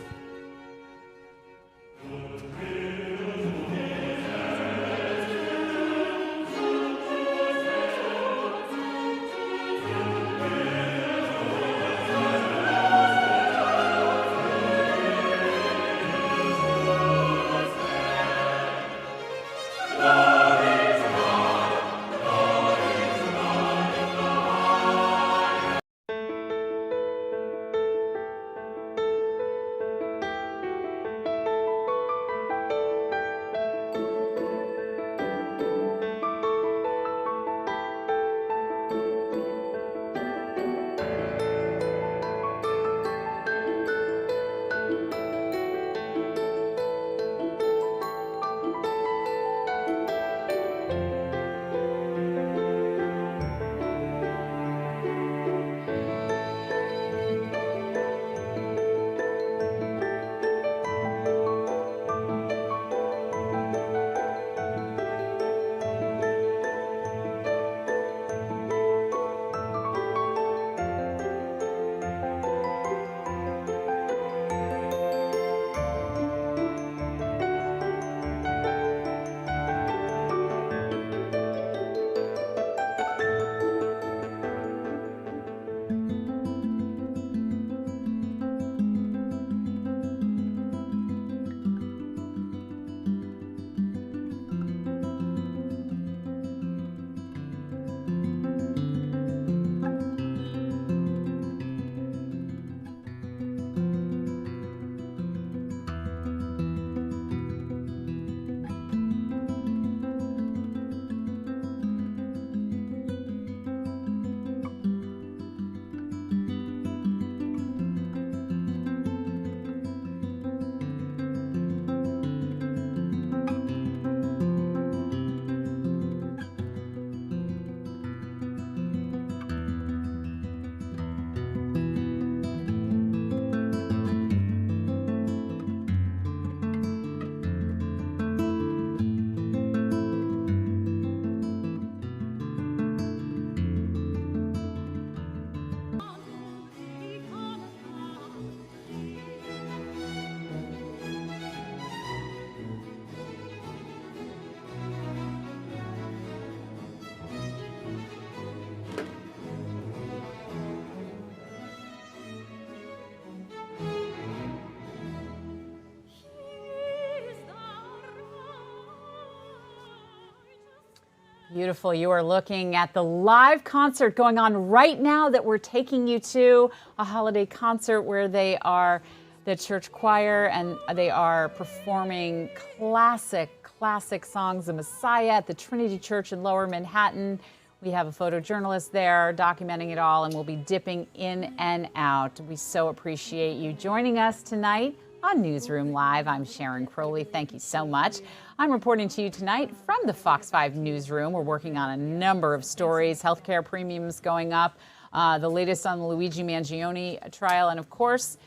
Beautiful. You are looking at the live concert going on right now that we're taking you to, a holiday concert where they are the church choir and they are performing classic classic songs, The Messiah, at the Trinity Church in Lower Manhattan. We have a photojournalist there documenting it all, and we'll be dipping in and out. We so appreciate you joining us tonight on Newsroom Live. I'm Sharon Crowley. Thank you so much. I'm reporting to you tonight from the Fox 5 newsroom. We're working on a number of stories, healthcare premiums going up, the latest on the Luigi Mangione trial, and of course,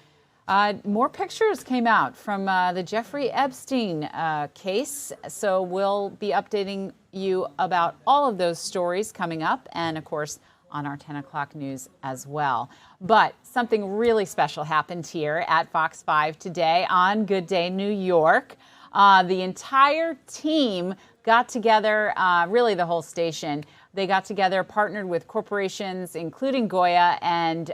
more pictures came out from the Jeffrey Epstein case. So we'll be updating you about all of those stories coming up, and of course, on our 10 o'clock news as well. But something really special happened here at Fox 5 today on Good Day New York. The entire team got together, really the whole station. They got together, partnered with corporations, including Goya, and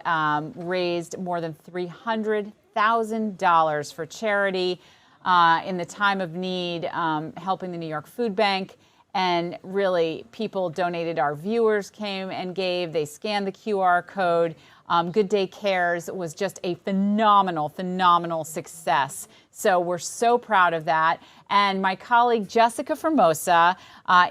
raised more than $300,000 for charity in the time of need, helping the New York Food Bank. And really, people donated. Our viewers came and gave. They scanned the QR code. Good Day Cares was just a phenomenal, phenomenal success. So we're so proud of that. And my colleague Jessica Formosa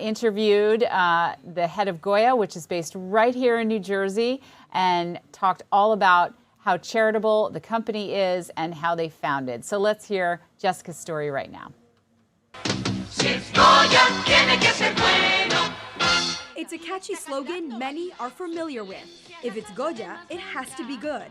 interviewed the head of Goya, which is based right here in New Jersey, and talked all about how charitable the company is and how they founded. So let's hear Jessica's story right now. It's a catchy slogan many are familiar with. If it's Goya, it has to be good.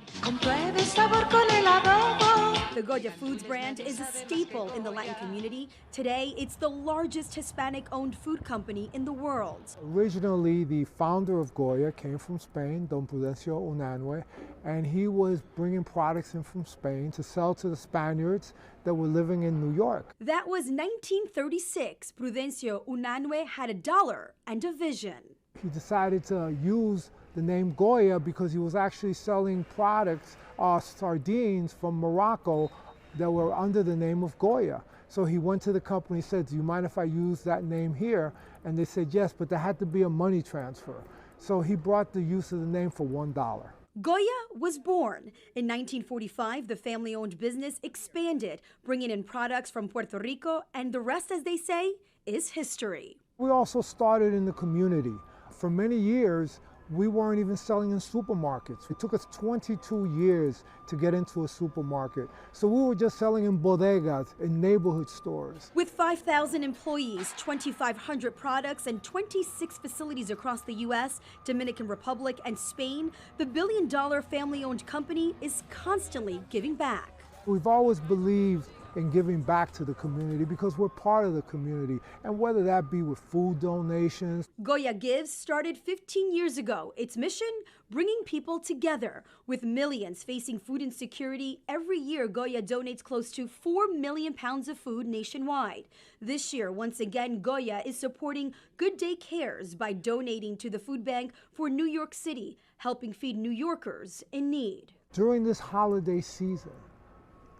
The Goya Foods brand is a staple in the Latin community. Today, it's the largest Hispanic-owned food company in the world. Originally, the founder of Goya came from Spain, Don Prudencio Unanue, and he was bringing products in from Spain to sell to the Spaniards that were living in New York. That was 1936. Prudencio Unanue had a dollar and a vision. He decided to use the name Goya because he was actually selling products, sardines from Morocco that were under the name of Goya. So he went to the company and said, "Do you mind if I use that name here?" And they said yes, but there had to be a money transfer. So he brought the use of the name for $1. Goya was born. In 1945, the family-owned business expanded, bringing in products from Puerto Rico, and the rest, as they say, is history. We also started in the community. For many years, we weren't even selling in supermarkets. It took us 22 years to get into a supermarket. So we were just selling in bodegas, in neighborhood stores. With 5,000 employees, 2,500 products, and 26 facilities across the U.S., Dominican Republic, and Spain, the billion-dollar family-owned company is constantly giving back. We've always believed in giving back to the community because we're part of the community, and whether that be with food donations. Goya Gives started 15 years ago. Its mission, bringing people together. With millions facing food insecurity, every year Goya donates close to 4 million pounds of food nationwide. This year, once again, Goya is supporting Good Day Cares by donating to the food bank for New York City, helping feed New Yorkers in need. During this holiday season,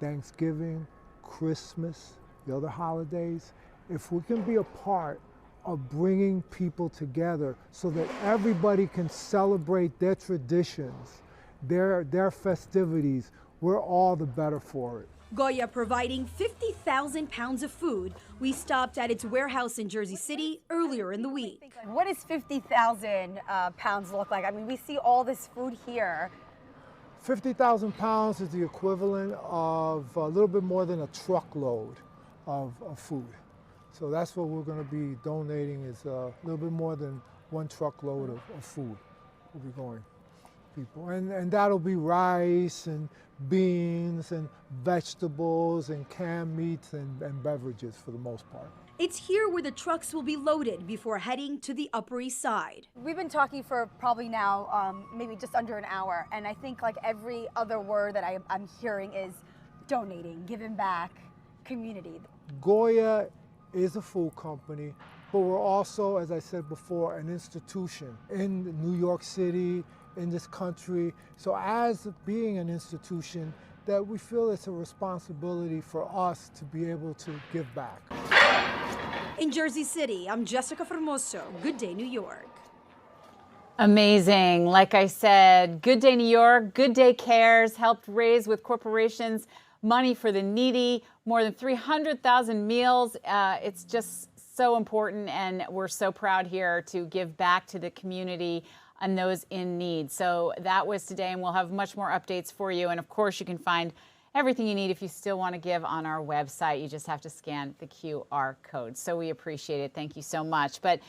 Thanksgiving, Christmas, the other holidays, if we can be a part of bringing people together so that everybody can celebrate their traditions, their festivities, we're all the better for it. Goya providing 50,000 pounds of food. We stopped at its warehouse in Jersey City earlier in the week. What does 50,000 pounds look like? I mean, we see all this food here. 50,000 pounds is the equivalent of a little bit more than a truckload of food. So that's what we're going to be donating, is a little bit more than one truckload of food will be going to people. And that'll be rice and beans and vegetables and canned meats and beverages for the most part. It's here where the trucks will be loaded before heading to the Upper East Side. We've been talking for probably now maybe just under an hour, and I think like every other word that I'm hearing is donating, giving back, community. Goya is a food company, but we're also, as I said before, an institution in New York City, in this country. So as being an institution, that we feel it's a responsibility for us to be able to give back. In Jersey City, I'm Jessica Formoso. Good Day, New York. Amazing. Like I said, Good Day New York, Good Day Cares helped raise with corporations money for the needy, more than 300,000 meals. It's just so important, and we're so proud here to give back to the community and those in need. So that was today, and we'll have much more updates for you. And of course, you can find everything you need if you still want to give on our website. You just have to scan the QR code. So we appreciate it. Thank you so much. But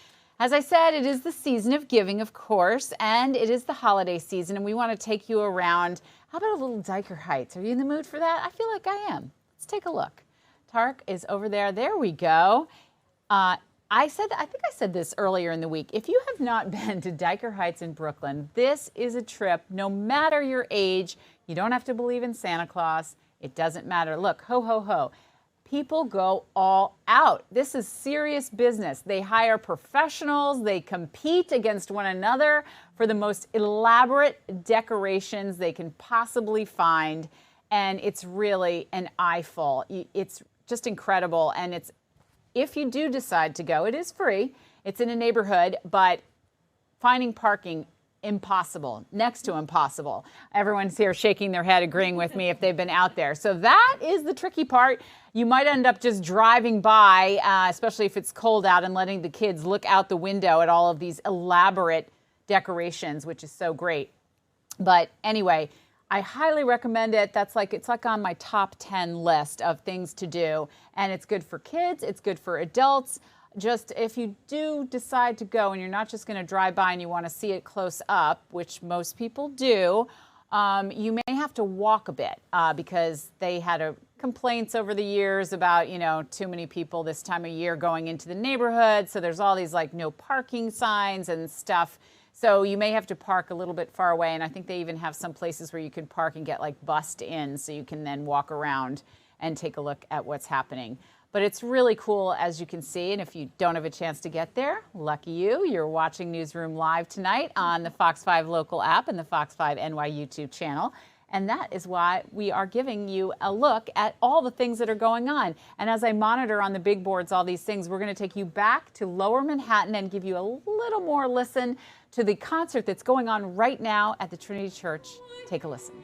as I said, it is the season of giving, of course, and it is the holiday season, and we want to take you around. How about a little Diker Heights? Are you in the mood for that? I feel like I am. Let's take a look. Tark is over there. There we go. I think I said this earlier in the week. If you have not been to Diker Heights in Brooklyn, this is a trip, no matter your age. You don't have to believe in Santa Claus. It doesn't matter. Look, ho, ho, ho. People go all out. This is serious business. They hire professionals. They compete against one another for the most elaborate decorations they can possibly find. And it's really an eyeful. It's just incredible. And if you do decide to go, it is free. It's in a neighborhood, but finding parking, impossible, next to impossible. Everyone's here shaking their head, agreeing with me if they've been out there. So that is the tricky part. You might end up just driving by, especially if it's cold out, and letting the kids look out the window at all of these elaborate decorations, which is so great. But anyway, I highly recommend it. It's like on my top 10 list of things to do. And it's good for kids. It's good for adults. Just if you do decide to go and you're not just going to drive by and you want to see it close up, which most people do, you may have to walk a bit because they had complaints over the years about, too many people this time of year going into the neighborhood. So there's all these no parking signs and stuff. So you may have to park a little bit far away. And I think they even have some places where you can park and get bussed in so you can then walk around and take a look at what's happening. But it's really cool, as you can see. And if you don't have a chance to get there, lucky you. You're watching Newsroom Live tonight on the Fox 5 local app and the Fox 5 NY YouTube channel. And that is why we are giving you a look at all the things that are going on. And as I monitor on the big boards all these things, we're going to take you back to Lower Manhattan and give you a little more listen to the concert that's going on right now at the Trinity Church. Take a listen.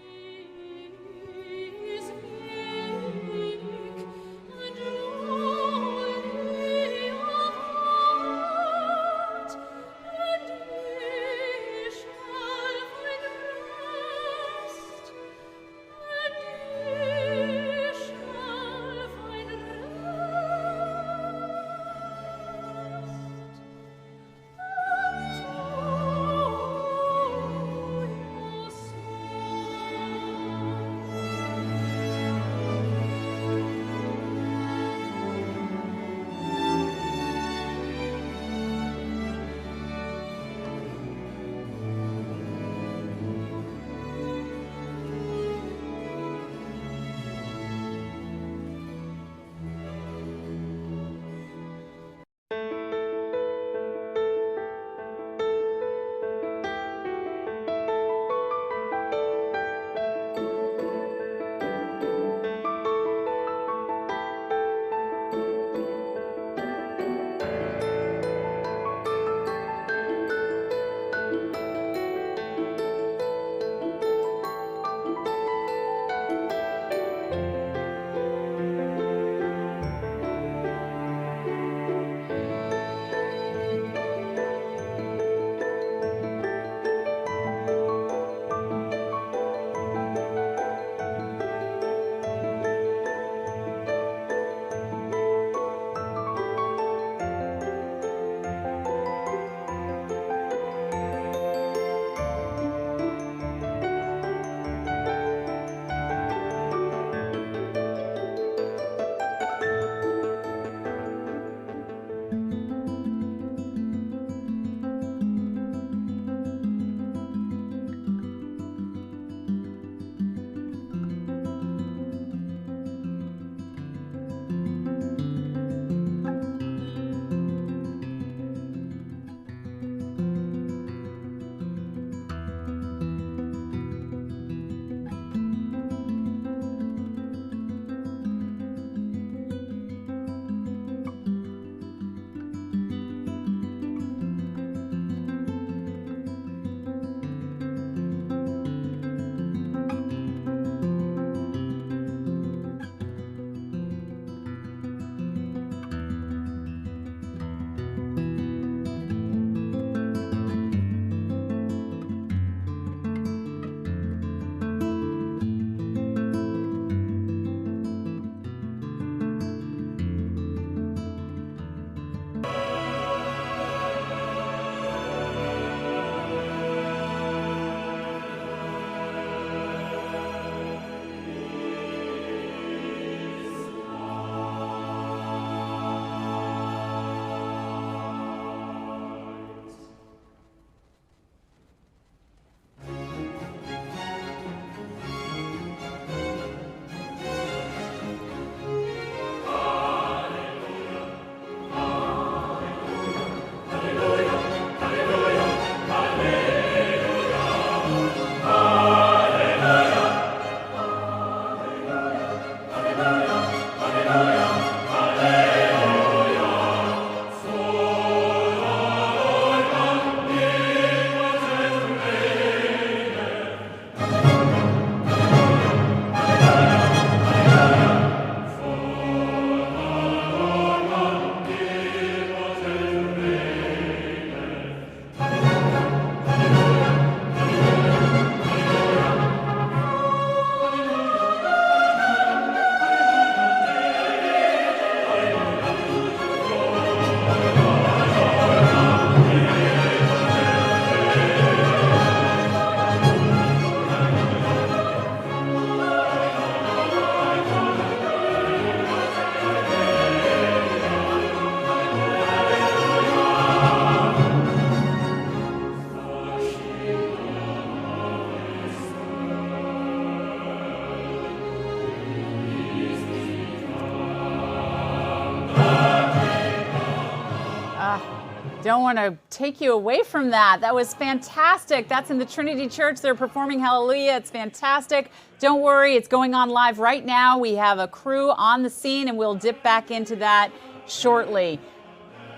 want to take you away from that. That was fantastic. That's in the Trinity Church. They're performing Hallelujah. It's fantastic. Don't worry, it's going on live right now. We have a crew on the scene, and we'll dip back into that shortly.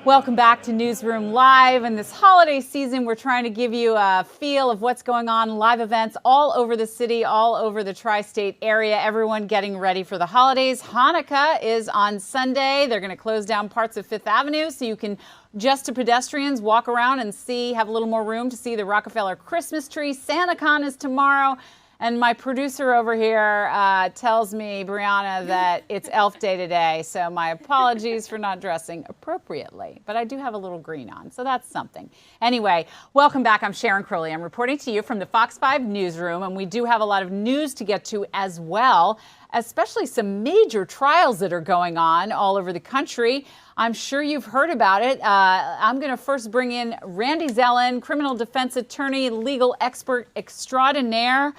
Welcome back to Newsroom Live. And this holiday season, we're trying to give you a feel of what's going on, live events all over the city, all over the tri-state area. Everyone getting ready for the holidays. Hanukkah is on Sunday. They're going to close down parts of Fifth Avenue so you can, just to pedestrians, walk around and have a little more room to see the Rockefeller Christmas tree. SantaCon is tomorrow. And my producer over here tells me, Brianna, that it's Elf Day today. So my apologies for not dressing appropriately. But I do have a little green on, so that's something. Anyway, welcome back. I'm Sharon Crowley. I'm reporting to you from the Fox 5 newsroom. And we do have a lot of news to get to as well, especially some major trials that are going on all over the country. I'm sure you've heard about it. I'm going to first bring in Randy Zellin, criminal defense attorney, legal expert extraordinaire.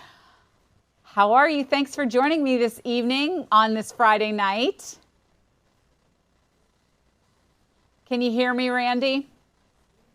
How are you? Thanks for joining me this evening on this Friday night. Can you hear me, Randy?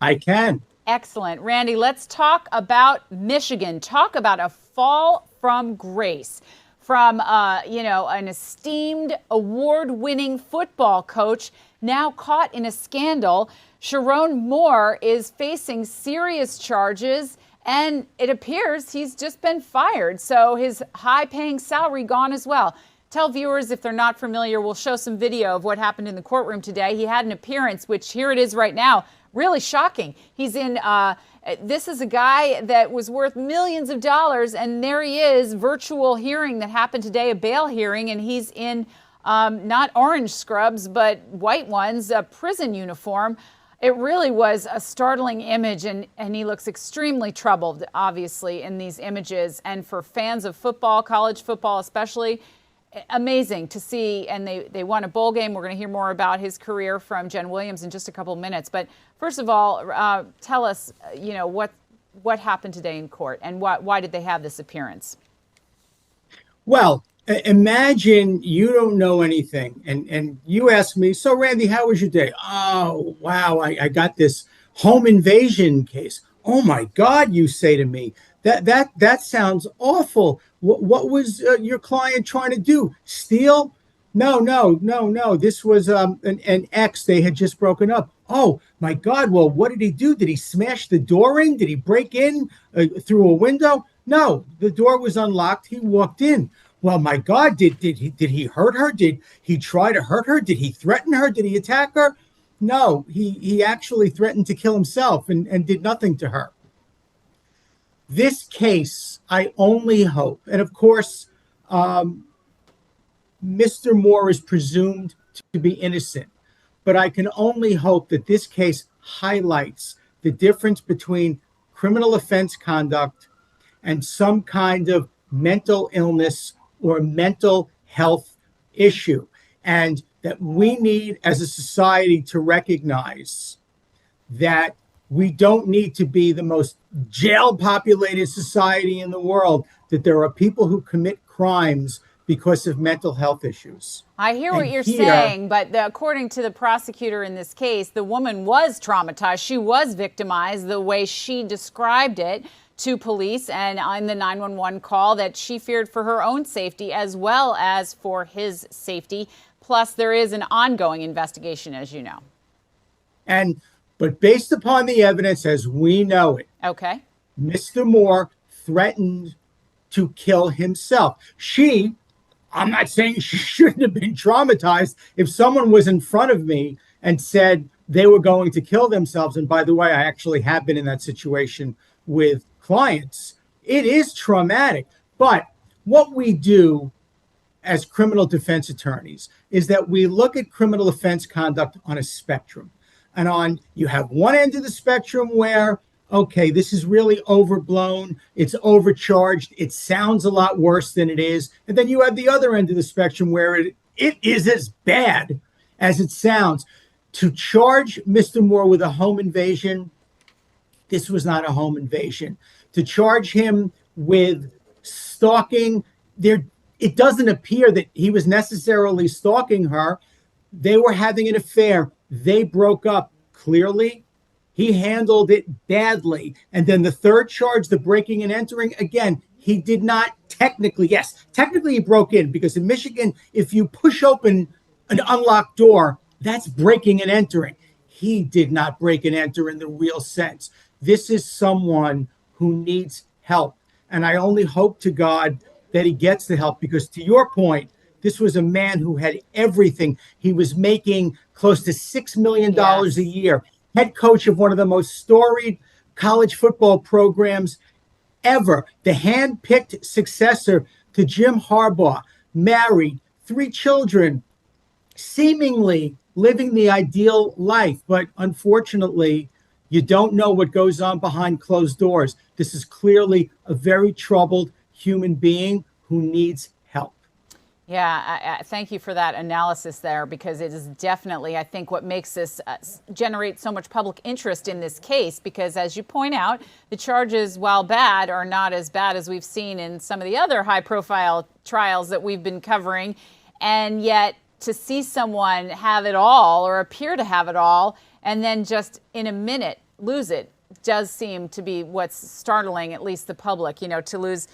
I can. Excellent. Randy, let's talk about Michigan. Talk about a fall from grace from, an esteemed award-winning football coach now caught in a scandal. Sharon Moore is facing serious charges, and it appears he's just been fired. So his high-paying salary gone as well. Tell viewers, if they're not familiar, we'll show some video of what happened in the courtroom today. He had an appearance, which here it is right now, really shocking. He's in, this is a guy that was worth millions of dollars, and there he is, virtual hearing that happened today, a bail hearing, and he's in not orange scrubs, but white ones, a prison uniform. It really was a startling image, and he looks extremely troubled, obviously, in these images. And for fans of football, college football especially, amazing to see. And they won a bowl game. We're going to hear more about his career from Jen Williams in just a couple of minutes. But first of all, tell us, what happened today in court, and why did they have this appearance? Well, imagine you don't know anything and you ask me, so Randy, how was your day? Oh, wow, I got this home invasion case. Oh my God, you say to me, that sounds awful. What was your client trying to do? Steal? No. This was an ex. They had just broken up. Oh my God, well, what did he do? Did he smash the door in? Did he break in through a window? No, the door was unlocked. He walked in. Well, my God, did he hurt her? Did he try to hurt her? Did he threaten her? Did he attack her? No, he actually threatened to kill himself and did nothing to her. This case, I only hope, and of course, Mr. Moore is presumed to be innocent, but I can only hope that this case highlights the difference between criminal offense conduct and some kind of mental illness or mental health issue, and that we need as a society to recognize that we don't need to be the most jail-populated society in the world, that there are people who commit crimes because of mental health issues. I hear what you're saying, but according to the prosecutor in this case, the woman was traumatized. She was victimized the way she described it to police and on the 911 call, that she feared for her own safety as well as for his safety. Plus, there is an ongoing investigation, as you know. But based upon the evidence as we know it, okay, Mr. Moore threatened to kill himself. I'm not saying she shouldn't have been traumatized. If someone was in front of me and said they were going to kill themselves, and by the way, I actually have been in that situation with clients, it is traumatic. But what we do as criminal defense attorneys is that we look at criminal offense conduct on a spectrum. And you have one end of the spectrum where, okay, this is really overblown, it's overcharged, it sounds a lot worse than it is. And then you have the other end of the spectrum where it is as bad as it sounds. To charge Mr. Moore with a home invasion, this was not a home invasion. To charge him with stalking, it doesn't appear that he was necessarily stalking her. They were having an affair. They broke up. Clearly, He handled it badly. And then the third charge, the breaking and entering, again, he did not technically, yes, technically he broke in, because in Michigan, if you push open an unlocked door, that's breaking and entering. He did not break and enter in the real sense. This is someone who needs help. And I only hope to God that he gets the help, because to your point, this was a man who had everything. He was making close to $6 million a year, head coach of one of the most storied college football programs ever, the hand-picked successor to Jim Harbaugh, married, 3 children, seemingly living the ideal life. But unfortunately, you don't know what goes on behind closed doors. This is clearly a very troubled human being who needs help. Yeah, thank you for that analysis there, because it is definitely, I think, what makes this generate so much public interest in this case, because as you point out, the charges, while bad, are not as bad as we've seen in some of the other high-profile trials that we've been covering. And yet to see someone have it all, or appear to have it all, and then just in a minute lose it, does seem to be what's startling, at least the public, you know, to lose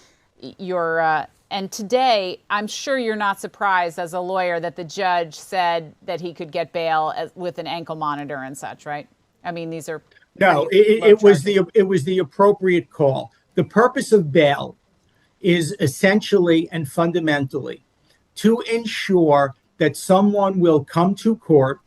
your... And today, I'm sure you're not surprised as a lawyer that the judge said that he could get bail with an ankle monitor and such, right? I mean, these are... No, it was the appropriate call. The purpose of bail is essentially and fundamentally to ensure that someone will come to court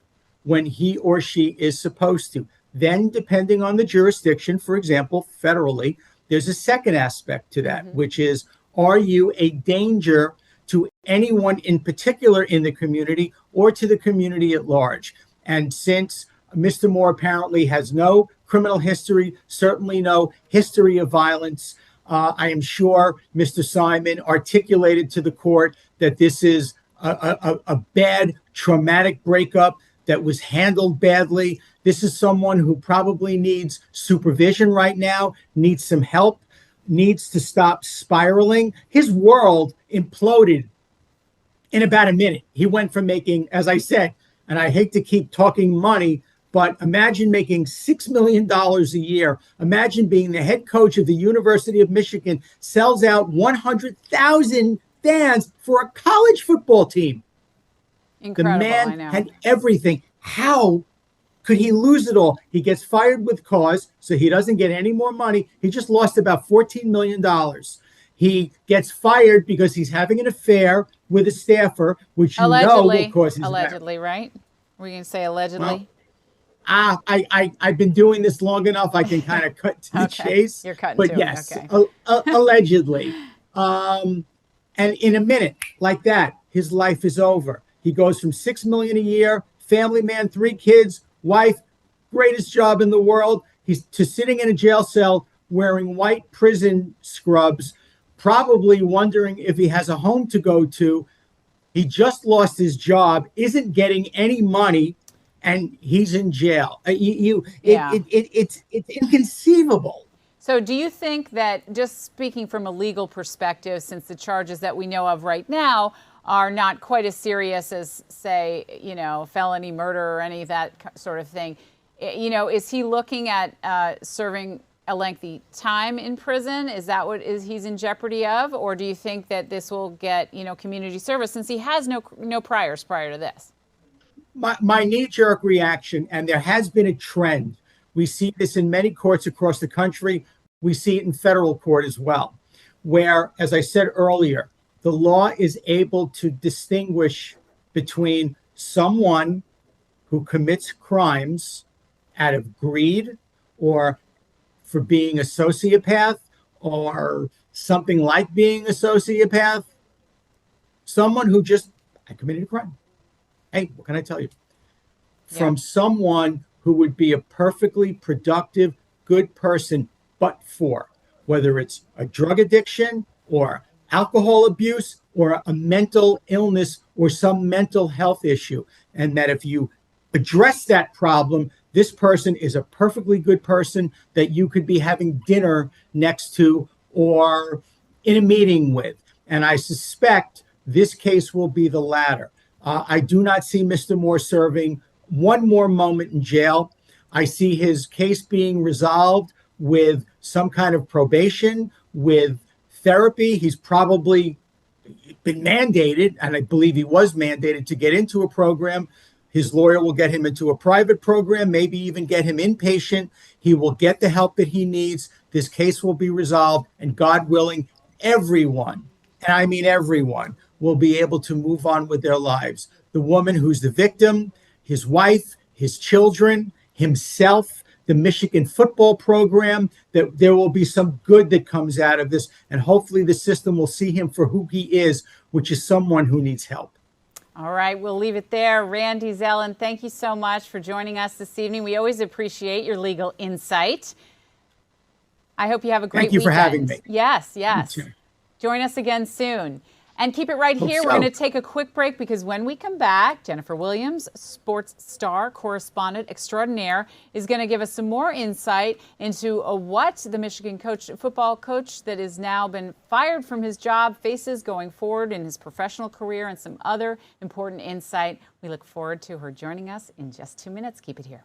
when he or she is supposed to. Then, depending on the jurisdiction, for example, federally, there's a second aspect to that, which is, are you a danger to anyone in particular in the community or to the community at large? And since Mr. Moore apparently has no criminal history, certainly no history of violence, I am sure Mr. Simon articulated to the court that this is a bad, traumatic breakup that was handled badly. This is someone who probably needs supervision right now, needs some help, needs to stop spiraling. His world imploded in about a minute. He went from making, as I said, and I hate to keep talking money, but imagine making $6 million a year. Imagine being the head coach of the University of Michigan, sells out 100,000 fans for a college football team. Incredible, the man I know. had everything. How could he lose it all? He gets fired with cause, so he doesn't get any more money. He just lost about $14 million. He gets fired because he's having an affair with a staffer, which you know will cause his allegedly, right? Were you going to say allegedly? Well, I've been doing this long enough. I can kind of cut to the chase. You're cutting but to yes, it. Okay. Allegedly. And in a minute like that, his life is over. He goes from $6 million a year, family man, 3 kids, wife, greatest job in the world. He's to sitting in a jail cell wearing white prison scrubs, probably wondering if he has a home to go to. He just lost his job, isn't getting any money, and he's in jail. It's inconceivable. So do you think that, just speaking from a legal perspective, since the charges that we know of right now are not quite as serious as, say, felony murder or any of that sort of thing, is he looking at serving a lengthy time in prison? Is that what he's in jeopardy of? Or do you think that this will get, community service, since he has no priors prior to this? My knee-jerk reaction, and there has been a trend, we see this in many courts across the country, we see it in federal court as well, where, as I said earlier, the law is able to distinguish between someone who commits crimes out of greed or for being a sociopath or something like being a sociopath, someone who just, I committed a crime. Hey, what can I tell you? From someone who would be a perfectly productive, good person, but for whether it's a drug addiction or alcohol abuse or a mental illness or some mental health issue. And that if you address that problem, this person is a perfectly good person that you could be having dinner next to or in a meeting with. And I suspect this case will be the latter. I do not see Mr. Moore serving one more moment in jail. I see his case being resolved with some kind of probation, with therapy. He's probably been mandated, and I believe he was mandated to get into a program. His lawyer will get him into a private program, maybe even get him inpatient. He will get the help that he needs. This case will be resolved, and God willing, everyone, and I mean everyone, will be able to move on with their lives. The woman who's the victim, his wife, his children, himself, the Michigan football program, that there will be some good that comes out of this. And hopefully the system will see him for who he is, which is someone who needs help. All right, we'll leave it there. Randy Zellen, thank you so much for joining us this evening. We always appreciate your legal insight. I hope you have a great weekend. Thank you for having me. Yes, yes. Join us again soon. And keep it right here. We're going to take a quick break because when we come back, Jennifer Williams, sports star, correspondent extraordinaire, is going to give us some more insight into what the Michigan football coach that has now been fired from his job faces going forward in his professional career, and some other important insight. We look forward to her joining us in just 2 minutes. Keep it here.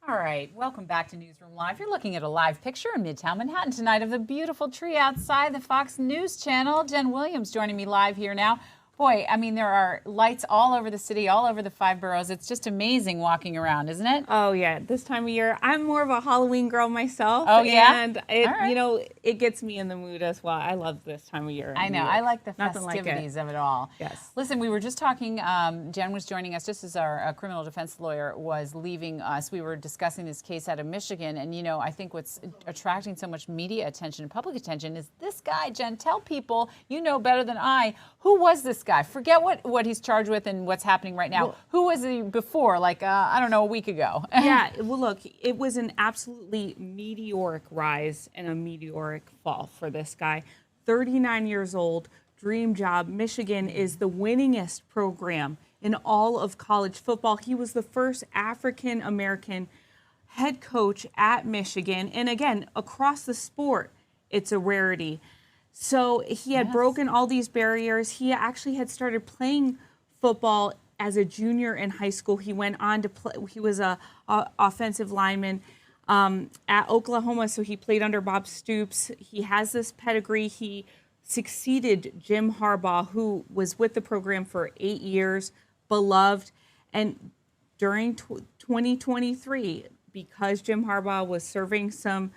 All right, welcome back to Newsroom Live. You're looking at a live picture in Midtown Manhattan tonight of the beautiful tree outside the Fox News Channel. Jen Williams joining me live here now. Boy, I mean, there are lights all over the city, all over the 5 boroughs. It's just amazing walking around, isn't it? Oh yeah, this time of year, I'm more of a Halloween girl myself. Oh yeah, and it gets me in the mood as well. I love this time of year. I know, I like the Nothing festivities of it all. Yes. Listen, we were just talking. Jen was joining us just as our criminal defense lawyer was leaving us. We were discussing this case out of Michigan, and I think what's attracting so much media attention and public attention is this guy. Jen, tell people you know better than I. Who was this guy? Forget what he's charged with and what's happening right now. Who was he before? Like, I don't know, a week ago. Yeah, well, look, it was an absolutely meteoric rise and a meteoric fall for this guy. 39 years old, dream job. Michigan is the winningest program in all of college football. He was the first African-American head coach at Michigan. And again, across the sport, it's a rarity. So he had broken all these barriers. He actually had started playing football as a junior in high school. He went on to play. He was a offensive lineman at Oklahoma, so he played under Bob Stoops. He has this pedigree. He succeeded Jim Harbaugh, who was with the program for 8 years, beloved. And during 2023, because Jim Harbaugh was serving some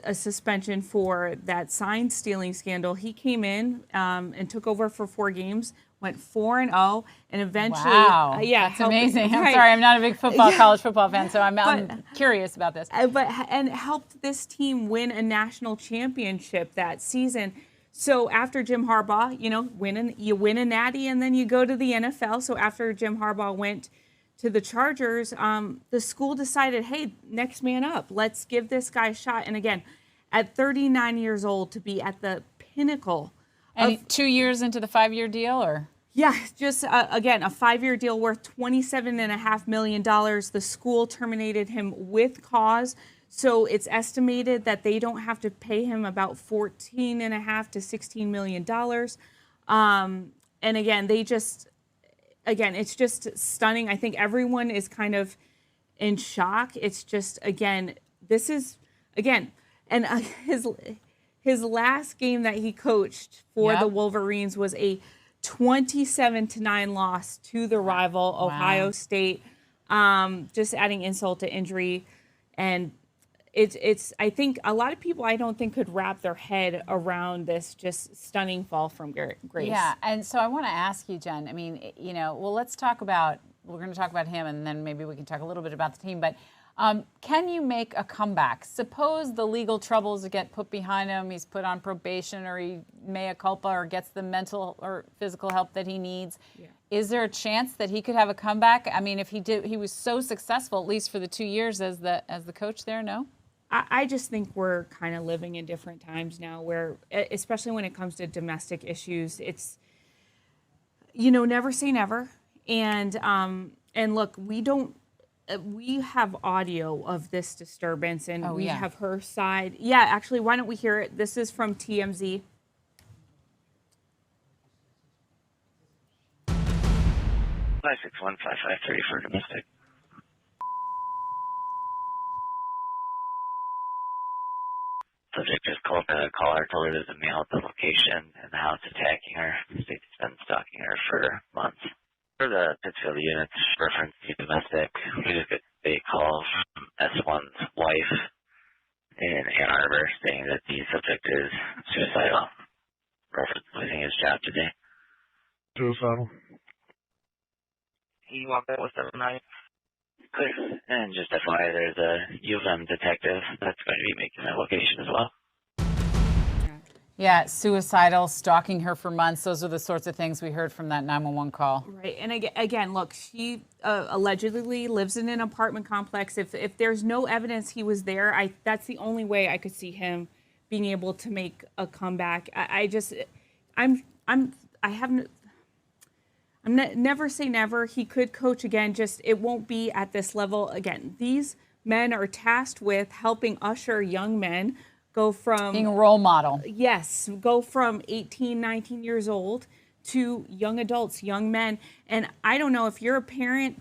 a suspension for that sign stealing scandal, he came in and took over for 4 games, went 4-0, and eventually, that's amazing. I'm sorry, I'm not a big college football fan, so I'm curious about this. And helped this team win a national championship that season. So after Jim Harbaugh, you win a natty, and then you go to the NFL. So after Jim Harbaugh went to the Chargers, the school decided, hey, next man up. Let's give this guy a shot. And again, at 39 years old, to be at the pinnacle. And 2 years into the 5-year deal, or? Yeah, just, again, a 5-year deal worth $27.5 million. The school terminated him with cause. So it's estimated that they don't have to pay him about $14.5 to $16 million. And again, it's just stunning. I think everyone is kind of in shock. It's just, again, and his last game that he coached for the Wolverines was a 27-9 loss to the rival Ohio State. Just adding insult to injury. And it's I think a lot of people, I don't think, could wrap their head around this just stunning fall from grace. Yeah, and so I want to ask you, Jen, I mean, we're going to talk about him, and then maybe we can talk a little bit about the team, but can you make a comeback? Suppose the legal troubles get put behind him, he's put on probation, or he mea culpa, or gets the mental or physical help that he needs. Yeah. Is there a chance that he could have a comeback? I mean, if he was so successful, at least for the 2 years as the coach there, no? I just think we're kind of living in different times now where, especially when it comes to domestic issues, it's, never say never. And look, we have audio of this disturbance, and we have her side. Yeah, actually, why don't we hear it? This is from TMZ. 561-553 for domestic. Subject just called the caller, told her there's a male at the location in the house attacking her. State's been stalking her for months. For the Pittsfield unit's reference to domestic, we just got a call from S1's wife in Ann Arbor saying that the subject is suicidal. Reference losing his job today. Suicidal. He walked out with 7 nights. Clear. And just FYI, there's a U of M detective that's going to be making that location as well. Yeah, suicidal, stalking her for months. Those are the sorts of things we heard from that 911 call. Right. And again, look, she allegedly lives in an apartment complex. If there's no evidence he was there, that's the only way I could see him being able to make a comeback. Never say never. He could coach again, just it won't be at this level again. These men are tasked with helping usher young men go from being a role model. Yes, go from 18, 19 years old to young adults, young men. And I don't know if you're a parent,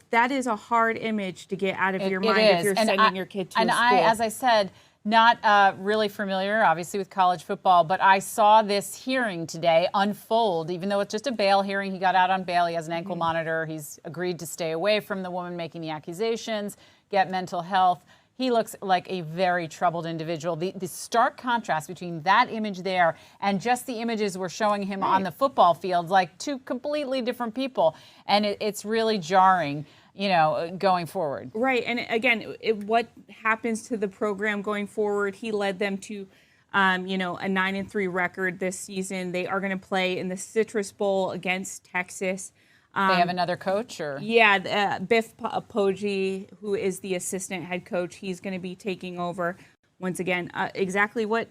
that is a hard image to get out of your mind if you're sending your kid to a school. As I said, Not really familiar, obviously, with college football, but I saw this hearing today unfold. Even though it's just a bail hearing, he got out on bail. He has an ankle monitor. He's agreed to stay away from the woman making the accusations, get mental health. He looks like a very troubled individual. The stark contrast between that image there and just the images we're showing him on the football field, like two completely different people. And it's really jarring, going forward. Right. And again, what happens to the program going forward? He led them to, a 9-3 record this season. They are going to play in the Citrus Bowl against Texas. They have another coach, or? Yeah, Biff Poggi, who is the assistant head coach, he's going to be taking over once again. Exactly what,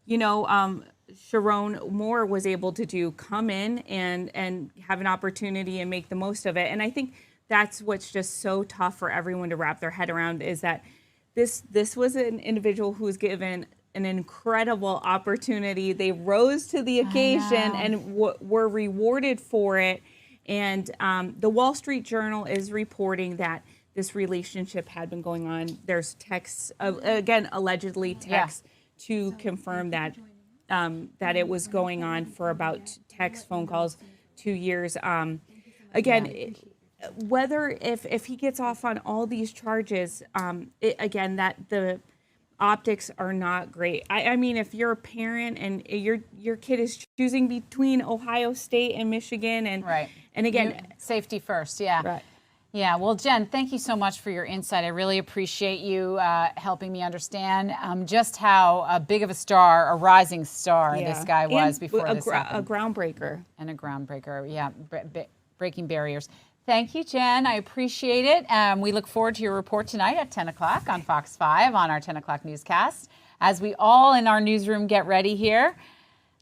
Sharon Moore was able to do, come in and have an opportunity and make the most of it. And I think that's what's just so tough for everyone to wrap their head around, is that this was an individual who was given an incredible opportunity. They rose to the occasion and were rewarded for it. And the Wall Street Journal is reporting that this relationship had been going on. There's texts, again, allegedly texts to confirm that it was going on for about text, phone calls, 2 years. Whether if he gets off on all these charges, that the optics are not great. I mean, if you're a parent and your kid is choosing between Ohio State and Michigan, and again, safety first, right. Yeah, well, Jen, thank you so much for your insight. I really appreciate you helping me understand just how big of a star, a rising star, this guy was before this happened. A groundbreaker. And a groundbreaker, breaking barriers. Thank you, Jen. I appreciate it. We look forward to your report tonight at 10 o'clock on Fox 5 on our 10 o'clock newscast. As we all in our newsroom get ready here,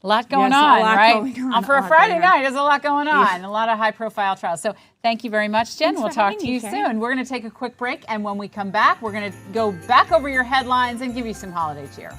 a lot going on, right? For a Friday night, there's a lot going on, a lot of high-profile trials. So thank you very much, Jen. We'll talk to you soon. We're going to take a quick break, and when we come back, we're going to go back over your headlines and give you some holiday cheer.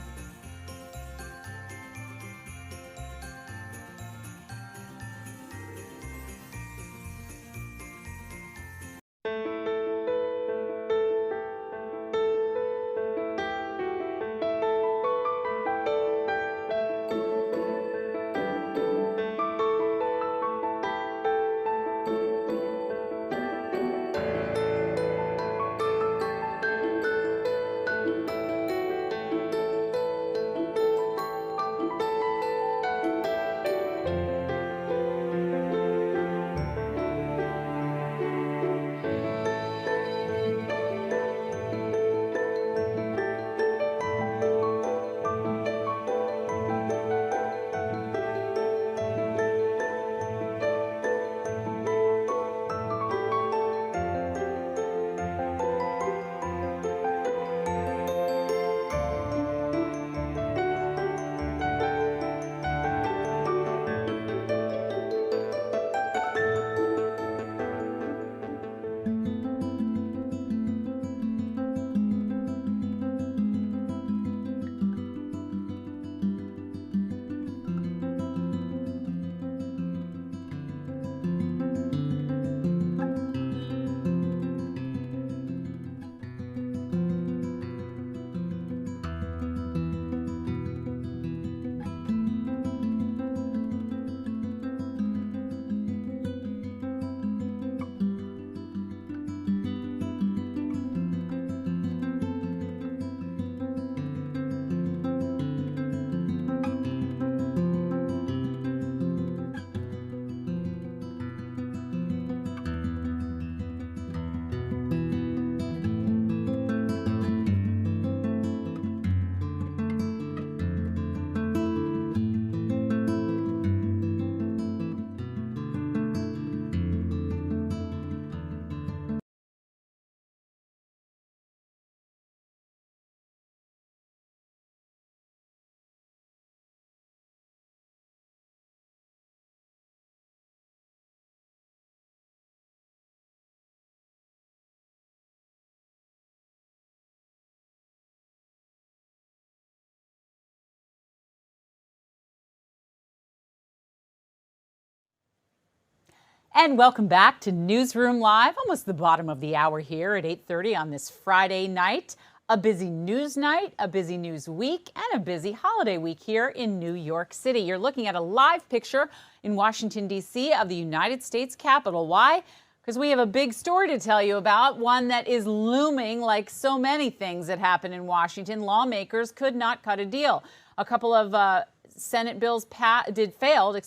And welcome back to Newsroom Live, almost the bottom of the hour here at 8:30 on this Friday night. A busy news night, a busy news week, and a busy holiday week here in New York City. You're looking at a live picture in Washington, D.C. of the United States Capitol. Why? Because we have a big story to tell you about, one that is looming like so many things that happen in Washington. Lawmakers could not cut a deal. A couple of Senate bills failed,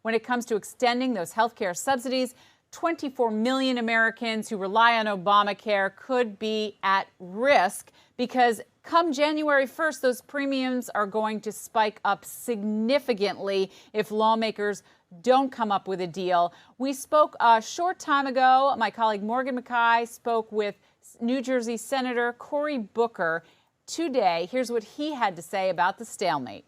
when it comes to extending those health care subsidies. 24 million Americans who rely on Obamacare could be at risk because come January 1st, those premiums are going to spike up significantly if lawmakers don't come up with a deal. We spoke a short time ago. My colleague Morgan McKay spoke with New Jersey Senator Cory Booker today. Here's what he had to say about the stalemate.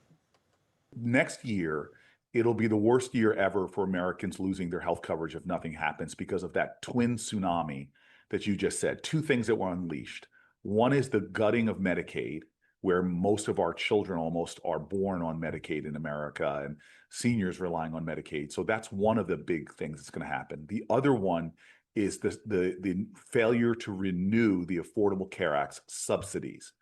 Next year, it'll be the worst year ever for Americans losing their health coverage if nothing happens because of that twin tsunami that you just said. Two things that were unleashed. One is the gutting of Medicaid, where most of our children almost are born on Medicaid in America and seniors relying on Medicaid. So that's one of the big things that's going to happen. The other one is the failure to renew the Affordable Care Act's subsidies.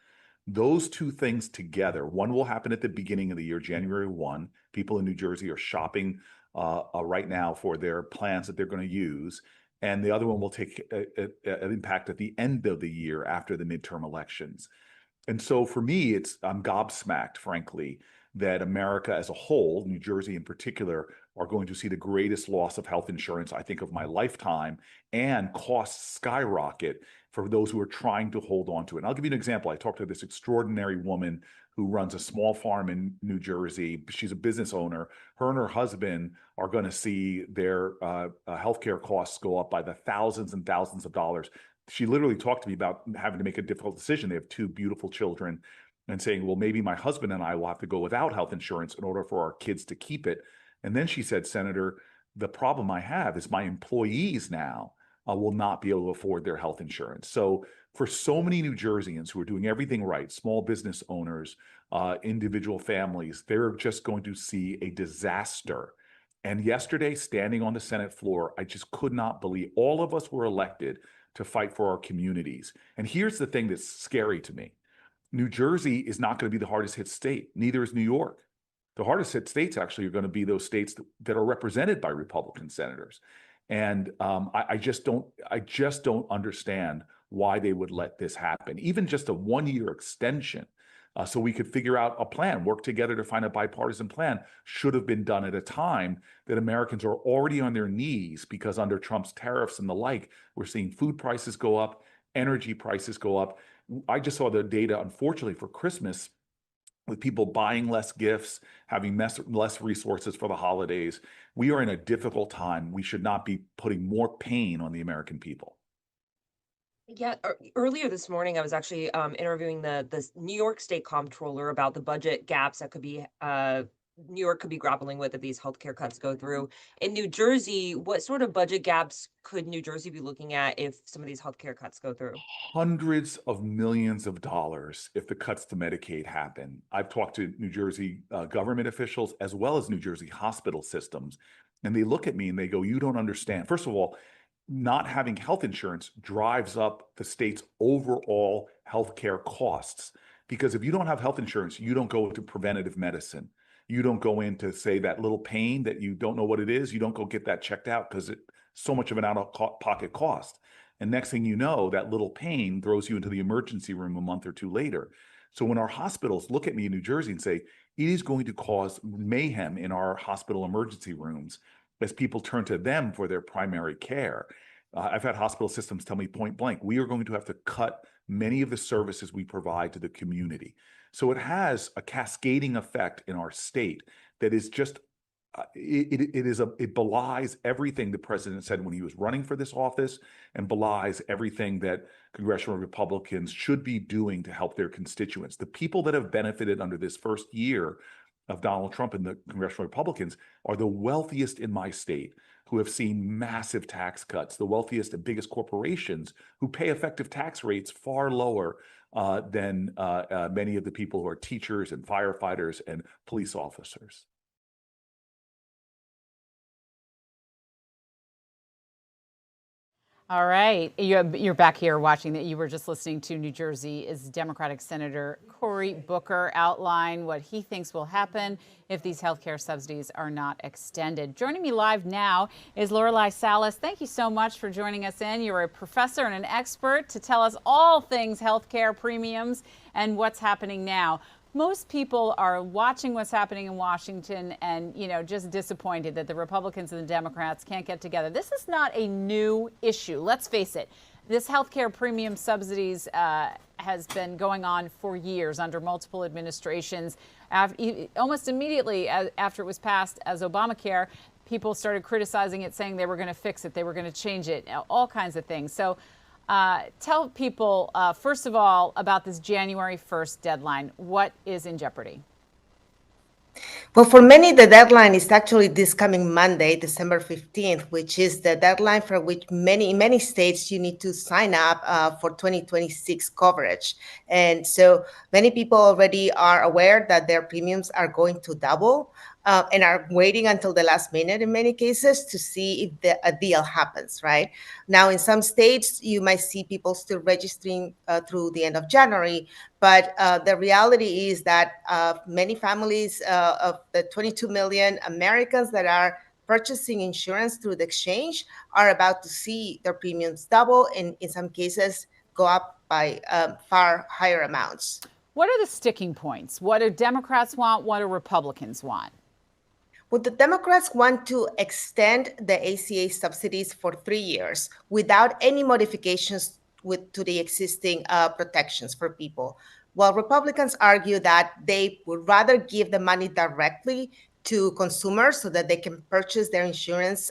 Those two things together, one will happen at the beginning of the year, January 1. People in New Jersey are shopping right now for their plans that they're going to use. And the other one will take an impact at the end of the year after the midterm elections. And so for me, I'm gobsmacked, frankly, that America as a whole, New Jersey in particular, are going to see the greatest loss of health insurance, I think, of my lifetime, and costs skyrocket for those who are trying to hold on to it. And I'll give you an example. I talked to this extraordinary woman who runs a small farm in New Jersey. She's a business owner. Her and her husband are going to see their healthcare costs go up by the thousands and thousands of dollars. She literally talked to me about having to make a difficult decision. They have two beautiful children and saying, well, maybe my husband and I will have to go without health insurance in order for our kids to keep it. And then she said, Senator, the problem I have is my employees now will not be able to afford their health insurance. So for so many New Jerseyans who are doing everything right, small business owners, individual families, they're just going to see a disaster. And yesterday, standing on the Senate floor, I just could not believe all of us were elected to fight for our communities. And here's the thing that's scary to me. New Jersey is not going to be the hardest hit state. Neither is New York. The hardest hit states actually are going to be those states that are represented by Republican senators. And I just don't understand why they would let this happen. Even just a 1-year extension, so we could figure out a plan, work together to find a bipartisan plan, should have been done at a time that Americans are already on their knees because under Trump's tariffs and the like, we're seeing food prices go up, energy prices go up. I just saw the data, unfortunately, for Christmas, with people buying less gifts, having less resources for the holidays. We are in a difficult time. We should not be putting more pain on the American people. Yeah, earlier this morning, I was actually interviewing the New York State Comptroller about the budget gaps that could be New York could be grappling with if these healthcare cuts go through. In New Jersey, what sort of budget gaps could New Jersey be looking at if some of these healthcare cuts go through? Hundreds of millions of dollars if the cuts to Medicaid happen. I've talked to New Jersey government officials as well as New Jersey hospital systems, and they look at me and they go, you don't understand. First of all, not having health insurance drives up the state's overall healthcare costs, because if you don't have health insurance, you don't go into preventative medicine. You don't go in to say that little pain that you don't know what it is. You don't go get that checked out because it's so much of an out-of-pocket cost. And next thing you know, that little pain throws you into the emergency room a month or two later. So when our hospitals look at me in New Jersey and say, it is going to cause mayhem in our hospital emergency rooms as people turn to them for their primary care. I've had hospital systems tell me point blank, we are going to have to cut many of the services we provide to the community. So it has a cascading effect in our state that is just, it belies everything the president said when he was running for this office, and belies everything that congressional Republicans should be doing to help their constituents. The people that have benefited under this first year of Donald Trump and the congressional Republicans are the wealthiest in my state, who have seen massive tax cuts, the wealthiest and biggest corporations who pay effective tax rates far lower than many of the people who are teachers and firefighters and police officers. All right. You're back here watching that. You were just listening to New Jersey is Democratic Senator Cory Booker outline what he thinks will happen if these health care subsidies are not extended. Joining me live now is Lorelei Salas. Thank you so much for joining us in. You're a professor and an expert to tell us all things health care premiums and what's happening now. Most people are watching what's happening in Washington and, just disappointed that the Republicans and the Democrats can't get together. This is not a new issue. Let's face it. This healthcare premium subsidies has been going on for years under multiple administrations. Almost immediately after it was passed as Obamacare, people started criticizing it, saying they were going to fix it, they were going to change it, all kinds of things. So tell people, first of all, about this January 1st deadline. What is in jeopardy? Well, for many, the deadline is actually this coming Monday, December 15th, which is the deadline for which in many states you need to sign up for 2026 coverage. And so many people already are aware that their premiums are going to double and are waiting until the last minute in many cases to see if a deal happens, right? Now, in some states, you might see people still registering through the end of January, but the reality is that many families of the 22 million Americans that are purchasing insurance through the exchange are about to see their premiums double and in some cases go up by far higher amounts. What are the sticking points? What do Democrats want? What do Republicans want? Well, the Democrats want to extend the ACA subsidies for 3 years without any modifications to the existing protections for people, while Republicans argue that they would rather give the money directly to consumers so that they can purchase their insurance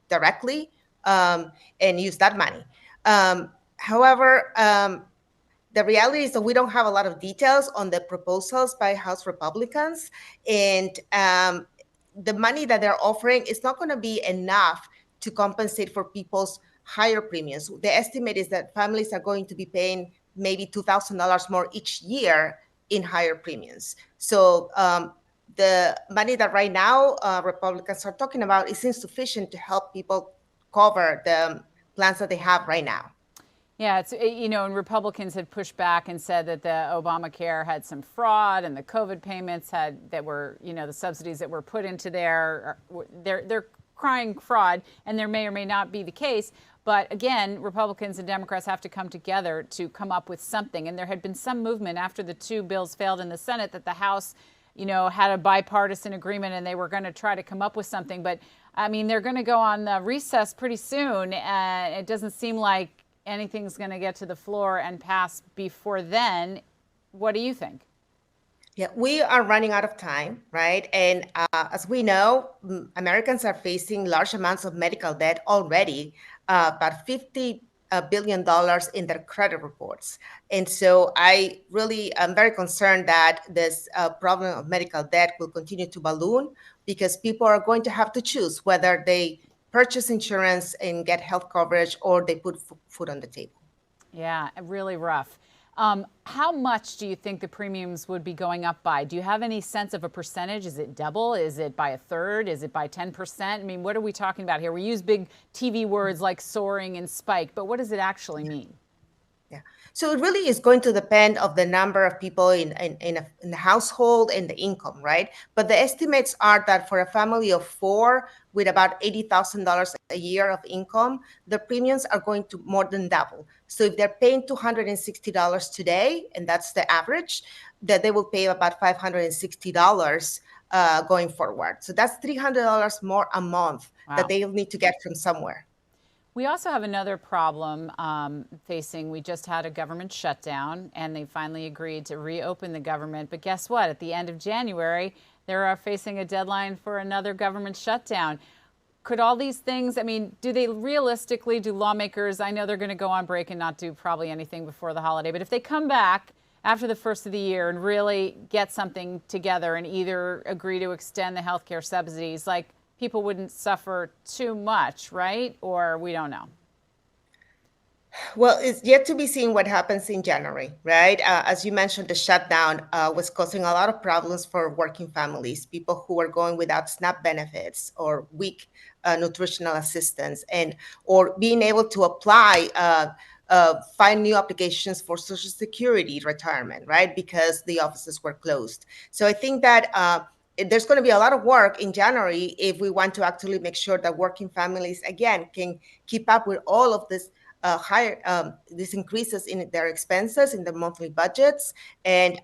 directly and use that money. However, the reality is that we don't have a lot of details on the proposals by House Republicans, and the money that they're offering is not going to be enough to compensate for people's higher premiums. The estimate is that families are going to be paying maybe $2,000 more each year in higher premiums. So the money that right now Republicans are talking about is insufficient to help people cover the plans that they have right now. Yeah, it's, and Republicans had pushed back and said that the Obamacare had some fraud and the COVID payments the subsidies that were put into there, they're crying fraud, and there may or may not be the case. But again, Republicans and Democrats have to come together to come up with something. And there had been some movement after the two bills failed in the Senate that the House, had a bipartisan agreement and they were going to try to come up with something. But I mean, they're going to go on recess pretty soon. And it doesn't seem like anything's going to get to the floor and pass before then. What do you think? Yeah, we are running out of time, right? And as we know, Americans are facing large amounts of medical debt already, about $50 billion in their credit reports. And so I really am very concerned that this problem of medical debt will continue to balloon because people are going to have to choose whether they purchase insurance and get health coverage or they put food on the table. Yeah, really rough. How much do you think the premiums would be going up by? Do you have any sense of a percentage? Is it double? Is it by a third? Is it by 10%? I mean, what are we talking about here? We use big TV words like soaring and spike, but what does it actually mean? Yeah. So it really is going to depend of the number of people in the household and the income, right? But the estimates are that for a family of 4 with about $80,000 a year of income, the premiums are going to more than double. So if they're paying $260 today, and that's the average, that they will pay about $560 going forward. So that's $300 more a month that they'll need to get from somewhere. We also have another problem facing. We just had a government shutdown, and they finally agreed to reopen the government. But guess what? At the end of January, they're facing a deadline for another government shutdown. Could all these things, I mean, do lawmakers, I know they're going to go on break and not do probably anything before the holiday, but if they come back after the first of the year and really get something together and either agree to extend the health care subsidies, like, people wouldn't suffer too much, right? Or we don't know. Well, it's yet to be seen what happens in January, right? As you mentioned, the shutdown was causing a lot of problems for working families, people who are going without SNAP benefits or weak nutritional assistance, and or being able to apply, find new applications for Social Security retirement, right? Because the offices were closed. So I think that there's going to be a lot of work in January if we want to actually make sure that working families, again, can keep up with all of this higher these increases in their expenses in their monthly budgets. And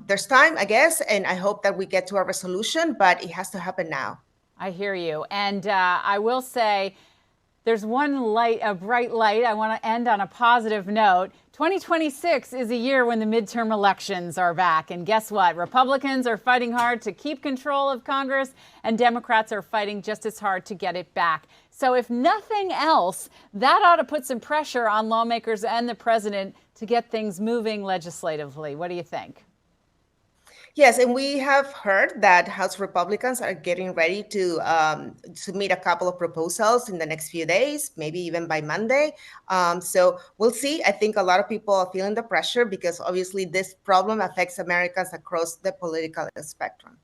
there's time, I guess, and I hope that we get to a resolution, but it has to happen now. I hear you. And I will say, there's one light, a bright light. I want to end on a positive note. 2026 is a year when the midterm elections are back. And guess what? Republicans are fighting hard to keep control of Congress, and Democrats are fighting just as hard to get it back. So if nothing else, that ought to put some pressure on lawmakers and the president to get things moving legislatively. What do you think? Yes, and we have heard that House Republicans are getting ready to submit a couple of proposals in the next few days, maybe even by Monday. So we'll see. I think a lot of people are feeling the pressure because obviously this problem affects Americans across the political spectrum.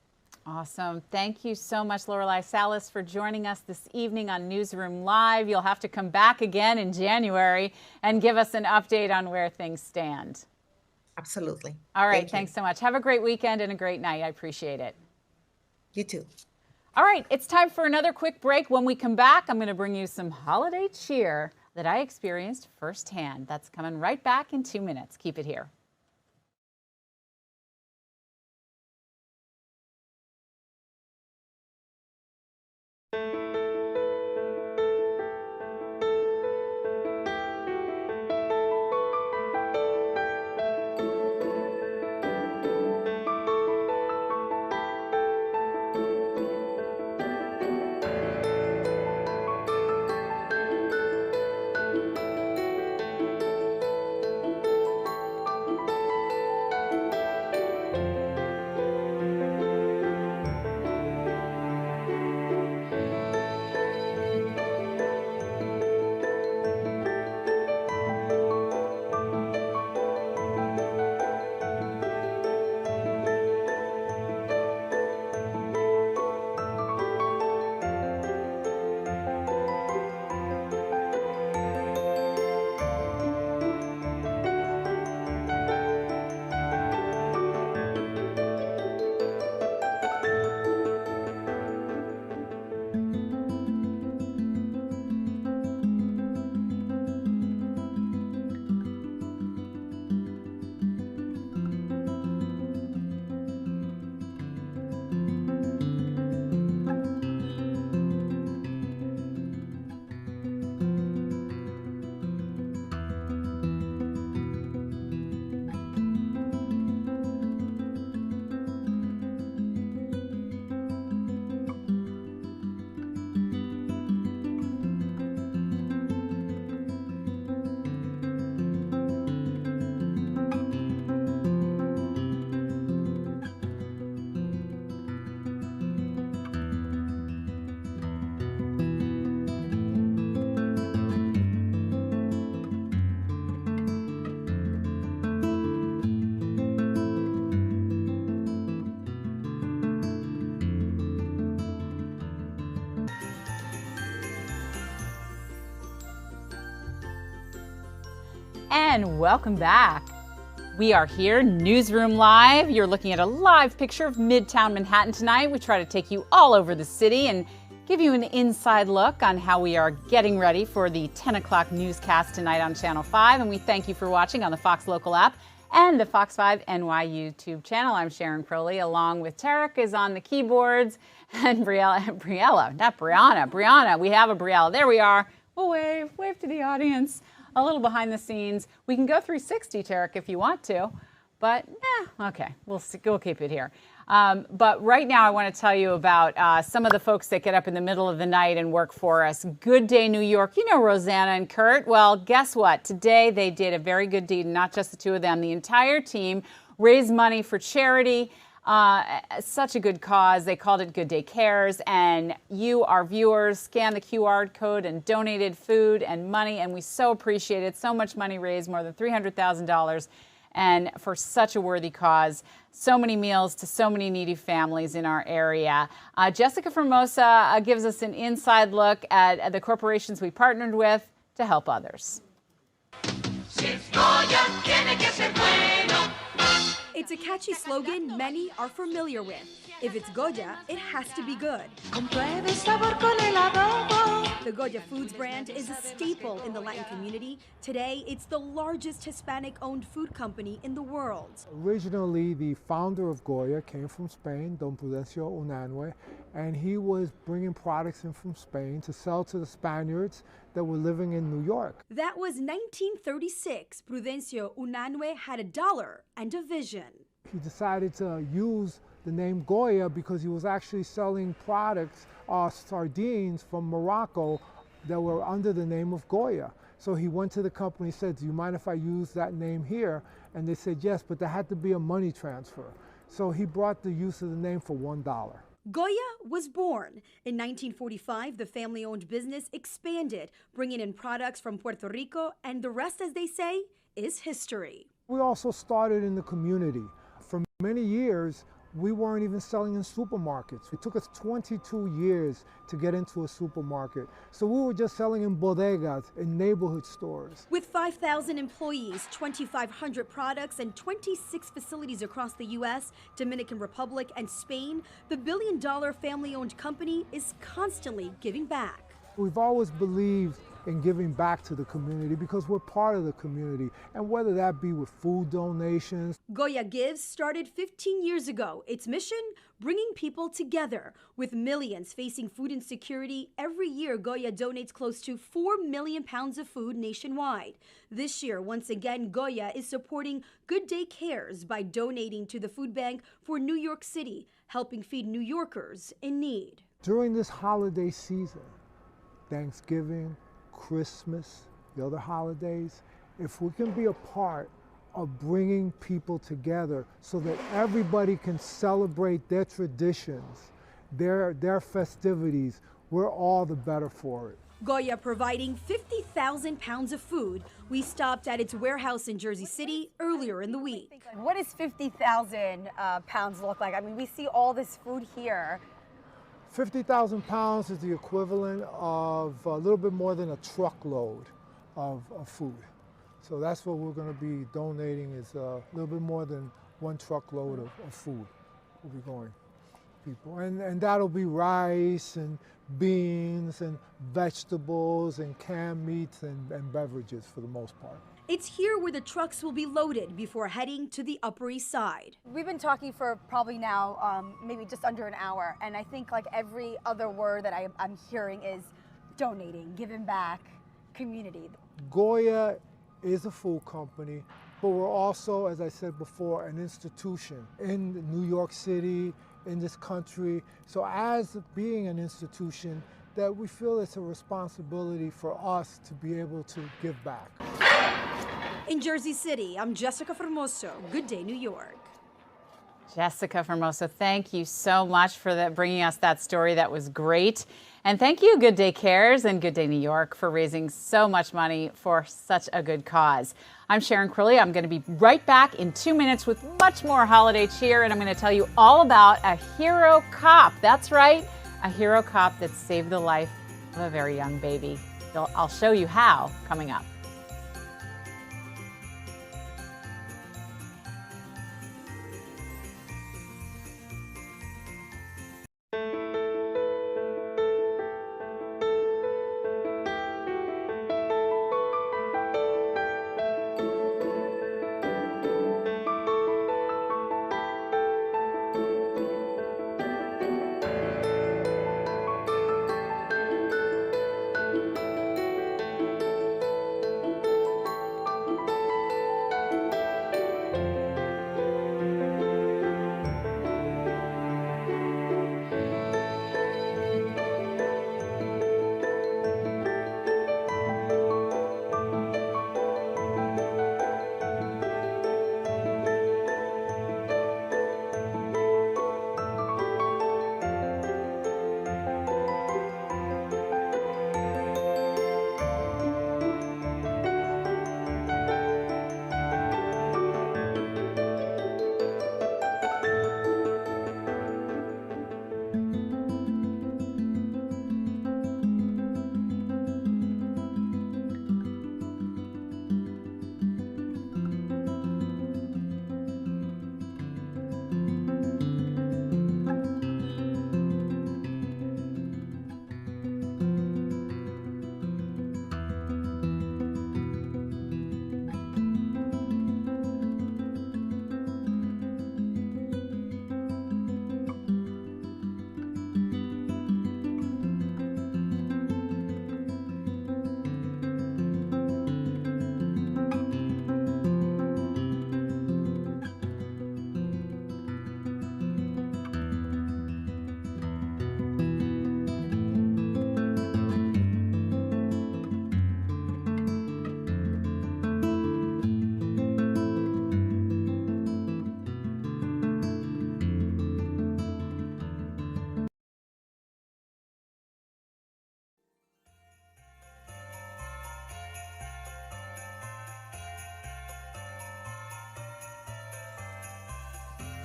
Awesome. Thank you so much, Lorelei Salas, for joining us this evening on Newsroom Live. You'll have to come back again in January and give us an update on where things stand. Absolutely. All right. Thanks so much. Have a great weekend and a great night. I appreciate it. You too. All right. It's time for another quick break. When we come back, I'm going to bring you some holiday cheer that I experienced firsthand. That's coming right back in 2 minutes. Keep it here. And welcome back. We are here, Newsroom Live. You're looking at a live picture of Midtown Manhattan tonight. We try to take you all over the city and give you an inside look on how we are getting ready for the 10 o'clock newscast tonight on Channel 5. And we thank you for watching on the Fox Local app and the Fox 5 NY YouTube channel. I'm Sharon Crowley, along with Tarek is on the keyboards, and Briella, not Brianna. Brianna, we have a Briella. There we are. We'll wave to the audience. A little behind the scenes. We can go 360, Tarek, if you want to, but okay, we'll keep it here. But right now I want to tell you about some of the folks that get up in the middle of the night and work for us. Good Day New York. You know Rosanna and Kurt. Well, guess what? Today they did a very good deed, and not just the two of them. The entire team raised money for charity. Such a good cause. They called it Good Day Cares, and you, our viewers, scanned the QR code and donated food and money, and we so appreciate it. So much money raised, more than $300,000, and for such a worthy cause. So many meals to so many needy families in our area. Jessica Formosa gives us an inside look at the corporations we partnered with to help others. It's a catchy slogan many are familiar with. If it's Goya, it has to be good. The Goya Foods brand is a staple in the Latin community. Today, it's the largest Hispanic-owned food company in the world. Originally, the founder of Goya came from Spain, Don Prudencio Unanue, and he was bringing products in from Spain to sell to the Spaniards that were living in New York. That was 1936. Prudencio Unanue had a dollar and a vision. He decided to use the name Goya because he was actually selling products, sardines from Morocco that were under the name of Goya. So he went to the company and said, do you mind if I use that name here? And they said yes, but there had to be a money transfer. So he brought the use of the name for $1. Goya was born. In 1945, the family-owned business expanded, bringing in products from Puerto Rico, and the rest, as they say, is history. We also started in the community. For many years, we weren't even selling in supermarkets. It took us 22 years to get into a supermarket. So we were just selling in bodegas, in neighborhood stores. With 5,000 employees, 2,500 products, and 26 facilities across the U.S., Dominican Republic, and Spain, the billion-dollar family-owned company is constantly giving back. We've always believed in giving back to the community because we're part of the community, and whether that be with food donations. Goya Gives started 15 years ago. Its mission, bringing people together. With millions facing food insecurity, every year Goya donates close to 4 million pounds of food nationwide. This year, once again, Goya is supporting Good Day Cares by donating to the food bank for New York City, helping feed New Yorkers in need. During this holiday season, Thanksgiving, Christmas, the other holidays, if we can be a part of bringing people together so that everybody can celebrate their traditions, their festivities, we're all the better for it. Goya providing 50,000 pounds of food. We stopped at its warehouse in Jersey City earlier in the week. What does 50,000 pounds look like? I mean, we see all this food here. 50,000 pounds is the equivalent of a little bit more than a truckload of food. So that's what we're going to be donating, is a little bit more than one truckload of food will be going to people. And that'll be rice and beans and vegetables and canned meats and beverages for the most part. It's here where the trucks will be loaded before heading to the Upper East Side. We've been talking for probably now maybe just under an hour, and I think like every other word that I'm hearing is donating, giving back, community. Goya is a food company, but we're also, as I said before, an institution in New York City, in this country. So as being an institution, that we feel it's a responsibility for us to be able to give back. In Jersey City, I'm Jessica Formoso. Good Day, New York. Jessica Formosa, thank you so much for bringing us that story. That was great. And thank you, Good Day Cares and Good Day New York, for raising so much money for such a good cause. I'm Sharon Crilly. I'm going to be right back in 2 minutes with much more holiday cheer, and I'm going to tell you all about a hero cop. That's right, a hero cop that saved the life of a very young baby. I'll show you how coming up.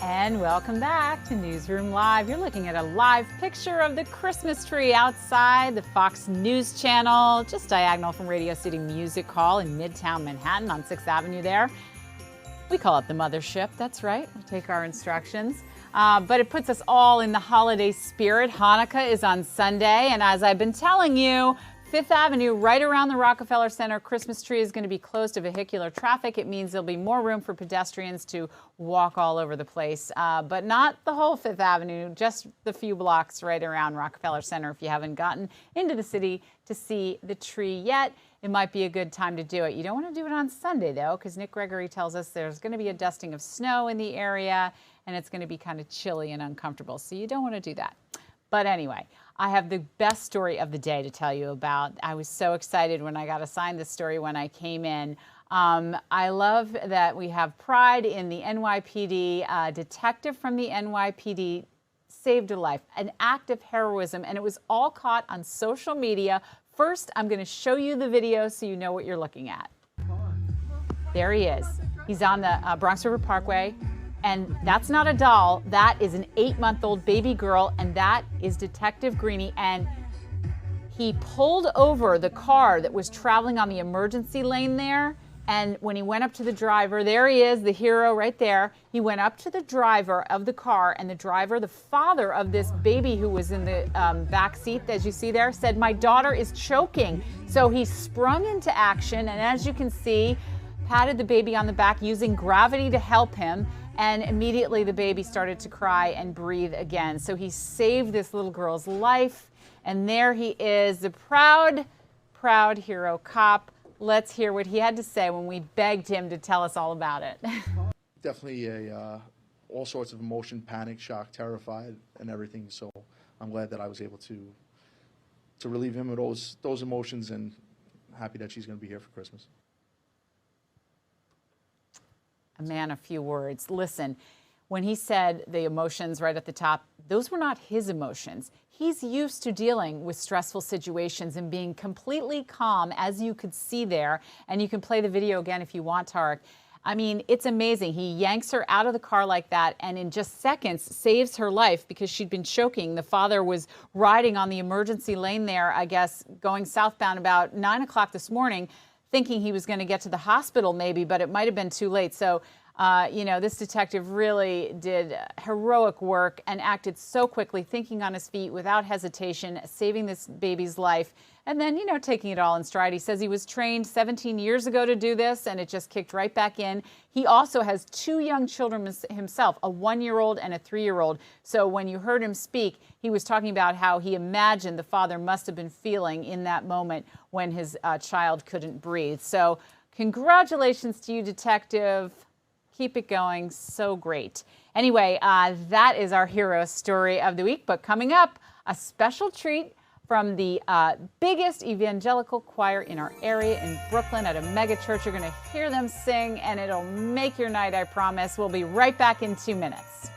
And welcome back to Newsroom Live. You're looking at a live picture of the Christmas tree outside the Fox News Channel, just diagonal from Radio City Music Hall in Midtown Manhattan on 6th Avenue there. We call it the mothership, that's right. We take our instructions. But it puts us all in the holiday spirit. Hanukkah is on Sunday, and as I've been telling you, Fifth Avenue, right around the Rockefeller Center Christmas tree is going to be closed to vehicular traffic. It means there'll be more room for pedestrians to walk all over the place, but not the whole Fifth Avenue, just the few blocks right around Rockefeller Center. If you haven't gotten into the city to see the tree yet, it might be a good time to do it. You don't want to do it on Sunday, though, because Nick Gregory tells us there's going to be a dusting of snow in the area, and it's going to be kind of chilly and uncomfortable, so you don't want to do that. But anyway, I have the best story of the day to tell you about. I was so excited when I got assigned this story when I came in. I love that we have pride in the NYPD. A detective from the NYPD saved a life, an act of heroism, and it was all caught on social media. First, I'm going to show you the video so you know what you're looking at. There he is. He's on the Bronx River Parkway. And that's not a doll, that is an 8-month-old baby girl, and that is Detective Greeny. And he pulled over the car that was traveling on the emergency lane there. And when he went up to the driver, there he is, the hero right there. He went up to the driver of the car, and the driver, the father of this baby who was in the back seat, as you see there, said, "My daughter is choking." So he sprung into action, and as you can see, patted the baby on the back using gravity to help him. And immediately the baby started to cry and breathe again. So he saved this little girl's life. And there he is, the proud, proud hero cop. Let's hear what he had to say when we begged him to tell us all about it. Definitely all sorts of emotion, panic, shock, terrified, and everything. So I'm glad that I was able to relieve him of those emotions, and happy that she's going to be here for Christmas. A man, a few words. Listen, when he said the emotions right at the top, those were not his emotions. He's used to dealing with stressful situations and being completely calm, as you could see there. And you can play the video again if you want, Tarek. I mean, it's amazing. He yanks her out of the car like that and in just seconds saves her life because she'd been choking. The father was riding on the emergency lane there, I guess, going southbound about 9 o'clock this morning, thinking he was going to get to the hospital maybe, but it might have been too late. So, you know, this detective really did heroic work and acted so quickly, thinking on his feet without hesitation, saving this baby's life, and then, you know, taking it all in stride. He says he was trained 17 years ago to do this, and it just kicked right back in. He also has 2 young children himself, a 1-year-old and a 3-year-old. So when you heard him speak, he was talking about how he imagined the father must have been feeling in that moment when his child couldn't breathe. So congratulations to you, detective. Keep it going. So great. Anyway, that is our hero story of the week. But coming up, a special treat from the biggest evangelical choir in our area in Brooklyn at a mega church. You're going to hear them sing, and it'll make your night, I promise. We'll be right back in 2 minutes.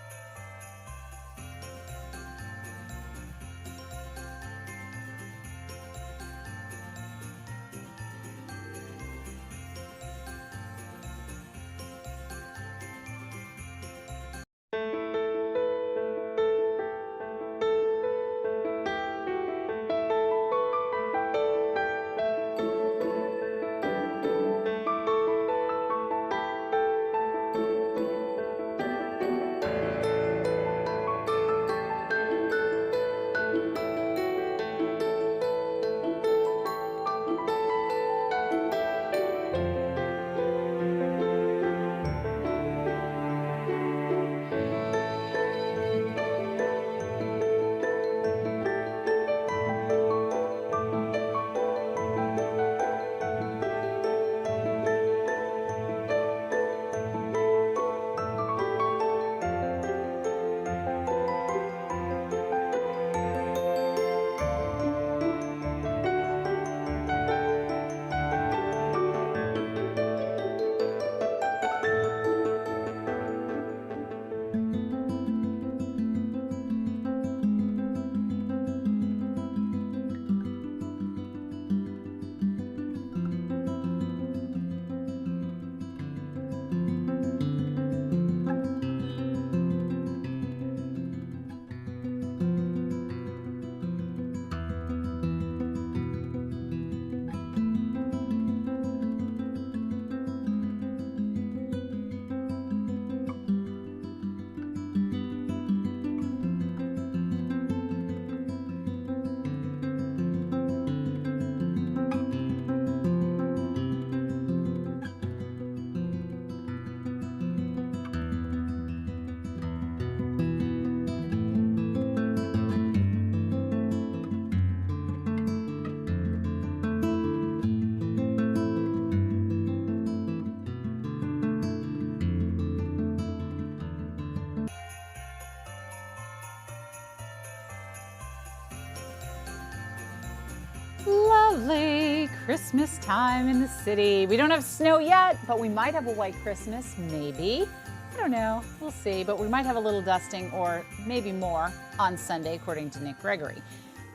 Lovely Christmas time in the city. We don't have snow yet, but we might have a white Christmas, maybe. I don't know, we'll see, but we might have a little dusting or maybe more on Sunday, according to Nick Gregory.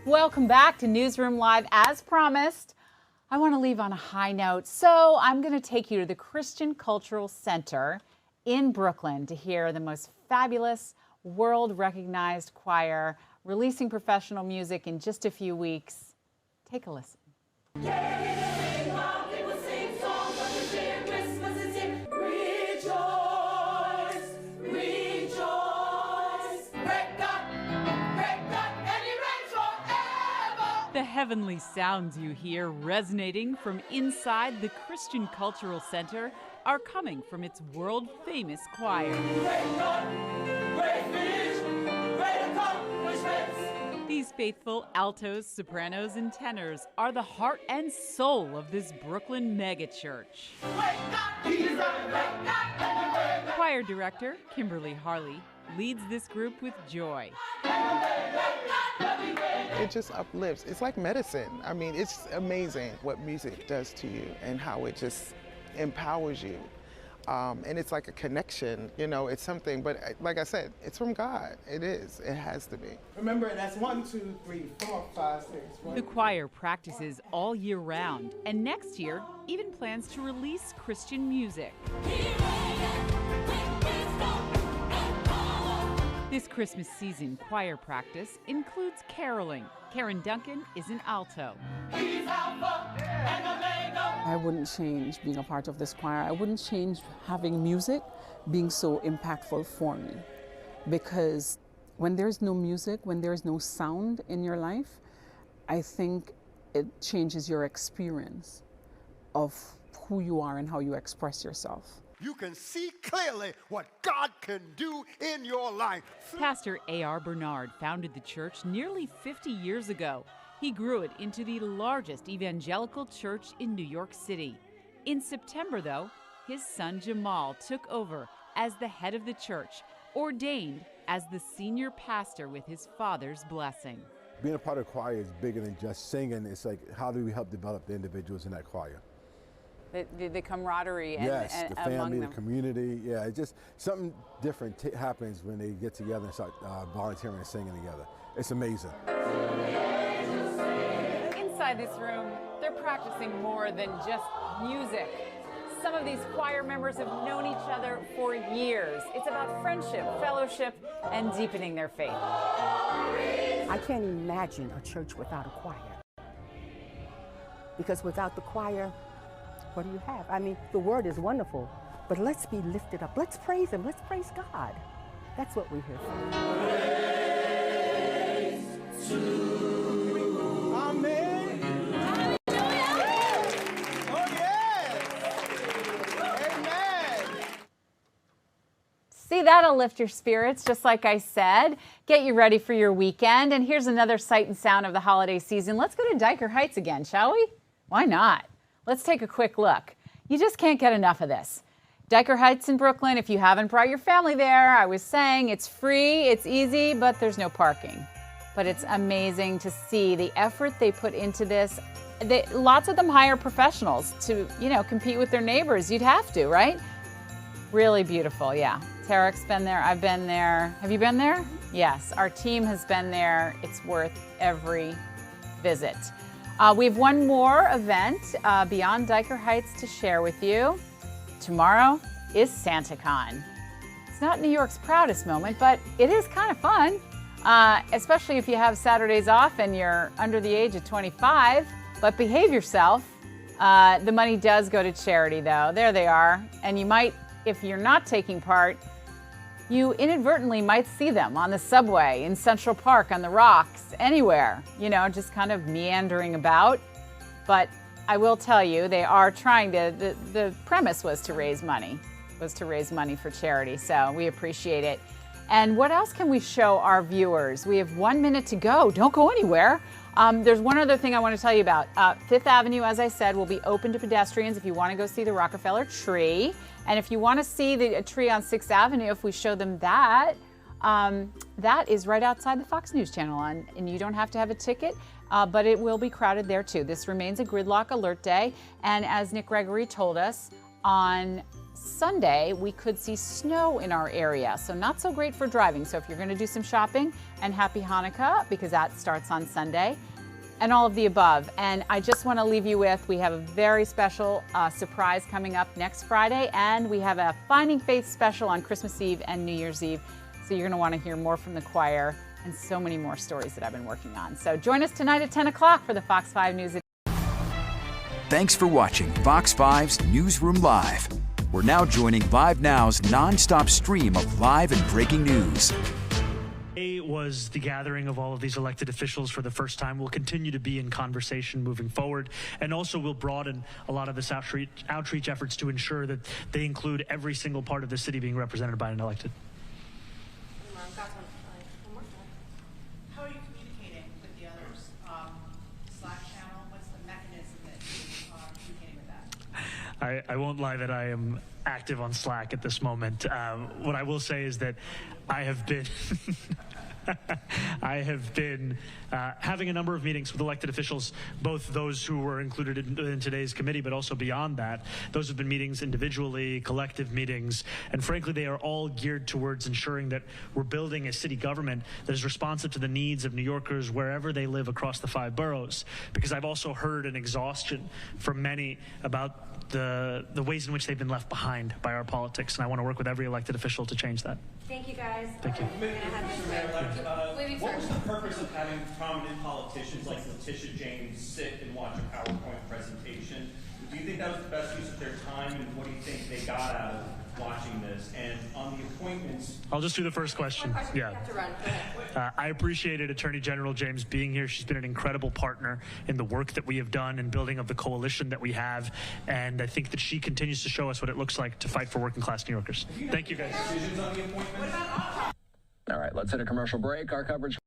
Welcome back to Newsroom Live. As promised, I want to leave on a high note, so I'm going to take you to the Christian Cultural Center in Brooklyn to hear the most fabulous, world-recognized choir releasing professional music in just a few weeks. Take a listen. The heavenly sounds you hear resonating from inside the Christian Cultural Center are coming from its world-famous choir. These faithful altos, sopranos, and tenors are the heart and soul of this Brooklyn megachurch. Choir director Kimberly Harley leads this group with joy. It just uplifts. It's like medicine. I mean, it's amazing what music does to you and how it just empowers you. And it's like a connection, you know, it's something, but like I said, it's from God. It is. It has to be. Remember, that's 1, 2, 3, 4, 5, 6. The choir practices all year round, and next year even plans to release Christian music. This Christmas season, choir practice includes caroling. Karen Duncan is an alto. I wouldn't change being a part of this choir. I wouldn't change having music being so impactful for me. Because when there's no music, when there's no sound in your life, I think it changes your experience of who you are and how you express yourself. You can see clearly what God can do in your life. Pastor A.R. Bernard founded the church nearly 50 years ago. He grew it into the largest evangelical church in New York City. In September, though, his son Jamal took over as the head of the church, ordained as the senior pastor with his father's blessing. Being a part of the choir is bigger than just singing. It's like, how do we help develop the individuals in that choir? The camaraderie and, yes, the family, among them. the community. Yeah, it's just something different happens when they get together and start volunteering and singing together. It's amazing. Inside this room, they're practicing more than just music. Some of these choir members have known each other for years. It's about friendship, fellowship, and deepening their faith. I can't imagine a church without a choir. Because without the choir, what do you have? I mean, the word is wonderful, but let's be lifted up. Let's praise Him. Let's praise God. That's what we're here for. Praise to Amen. Oh, yes. Amen. See, that'll lift your spirits, just like I said. Get you ready for your weekend. And here's another sight and sound of the holiday season. Let's go to Dyker Heights again, shall we? Why not? Let's take a quick look. You just can't get enough of this. Dyker Heights in Brooklyn, if you haven't brought your family there, I was saying it's free, it's easy, but there's no parking. But it's amazing to see the effort they put into this. Lots of them hire professionals to, compete with their neighbors. You'd have to, right? Really beautiful, yeah. Tarek's been there, I've been there. Have you been there? Yes, our team has been there. It's worth every visit. We have one more event beyond Dyker Heights to share with you. Tomorrow is SantaCon. It's not New York's proudest moment, but it is kind of fun, especially if you have Saturdays off and you're under the age of 25. But behave yourself. The money does go to charity, though. There they are. And you might, if you're not taking part, you inadvertently might see them on the subway, in Central Park, on the rocks, anywhere, just kind of meandering about. But I will tell you, they are trying to, the premise was to raise money, for charity, so we appreciate it. And what else can we show our viewers? We have 1 minute to go. Don't go anywhere. There's one other thing I want to tell you about. Fifth Avenue, as I said, will be open to pedestrians if you want to go see the Rockefeller tree. And if you want to see the tree on 6th Avenue, if we show them that, that is right outside the Fox News channel, and you don't have to have a ticket, but it will be crowded there too. This remains a gridlock alert day, and as Nick Gregory told us, on Sunday we could see snow in our area, so not so great for driving. So if you're going to do some shopping, and happy Hanukkah, because that starts on Sunday, and all of the above. And I just want to leave you with, we have a very special surprise coming up next Friday, and we have a Finding Faith special on Christmas Eve and New Year's Eve. So you're going to want to hear more from the choir and so many more stories that I've been working on. So join us tonight at 10 o'clock for the Fox 5 News. Thanks for watching Fox 5's Newsroom Live. We're now joining Live Now's non-stop stream of live and breaking news. Today was the gathering of all of these elected officials for the first time. We'll continue to be in conversation moving forward, and also we'll broaden a lot of this outreach efforts to ensure that they include every single part of the city being represented by an elected. How are you communicating with the others? Slack channel, what's the mechanism that you are communicating with that? I won't lie that I am active on Slack at this moment. What I will say is that I have been having a number of meetings with elected officials, both those who were included in today's committee, but also beyond that. Those have been meetings individually, collective meetings, and frankly, they are all geared towards ensuring that we're building a city government that is responsive to the needs of New Yorkers wherever they live across the 5 boroughs. Because I've also heard an exhaustion from many about the ways in which they've been left behind by our politics, and I want to work with every elected official to change that. Thank you, guys. Thank you. What was the purpose of having prominent politicians like Letitia James sit and watch a PowerPoint presentation? Do you think that was the best use of their time, and what do you think they got out of watching this? And on the appointments... I'll just do the first question. Yeah. I appreciated Attorney General James being here. She's been an incredible partner in the work that we have done and building of the coalition that we have, and I think that she continues to show us what it looks like to fight for working class New Yorkers. Thank you, guys. Decisions on the appointments? All right, let's hit a commercial break. Our coverage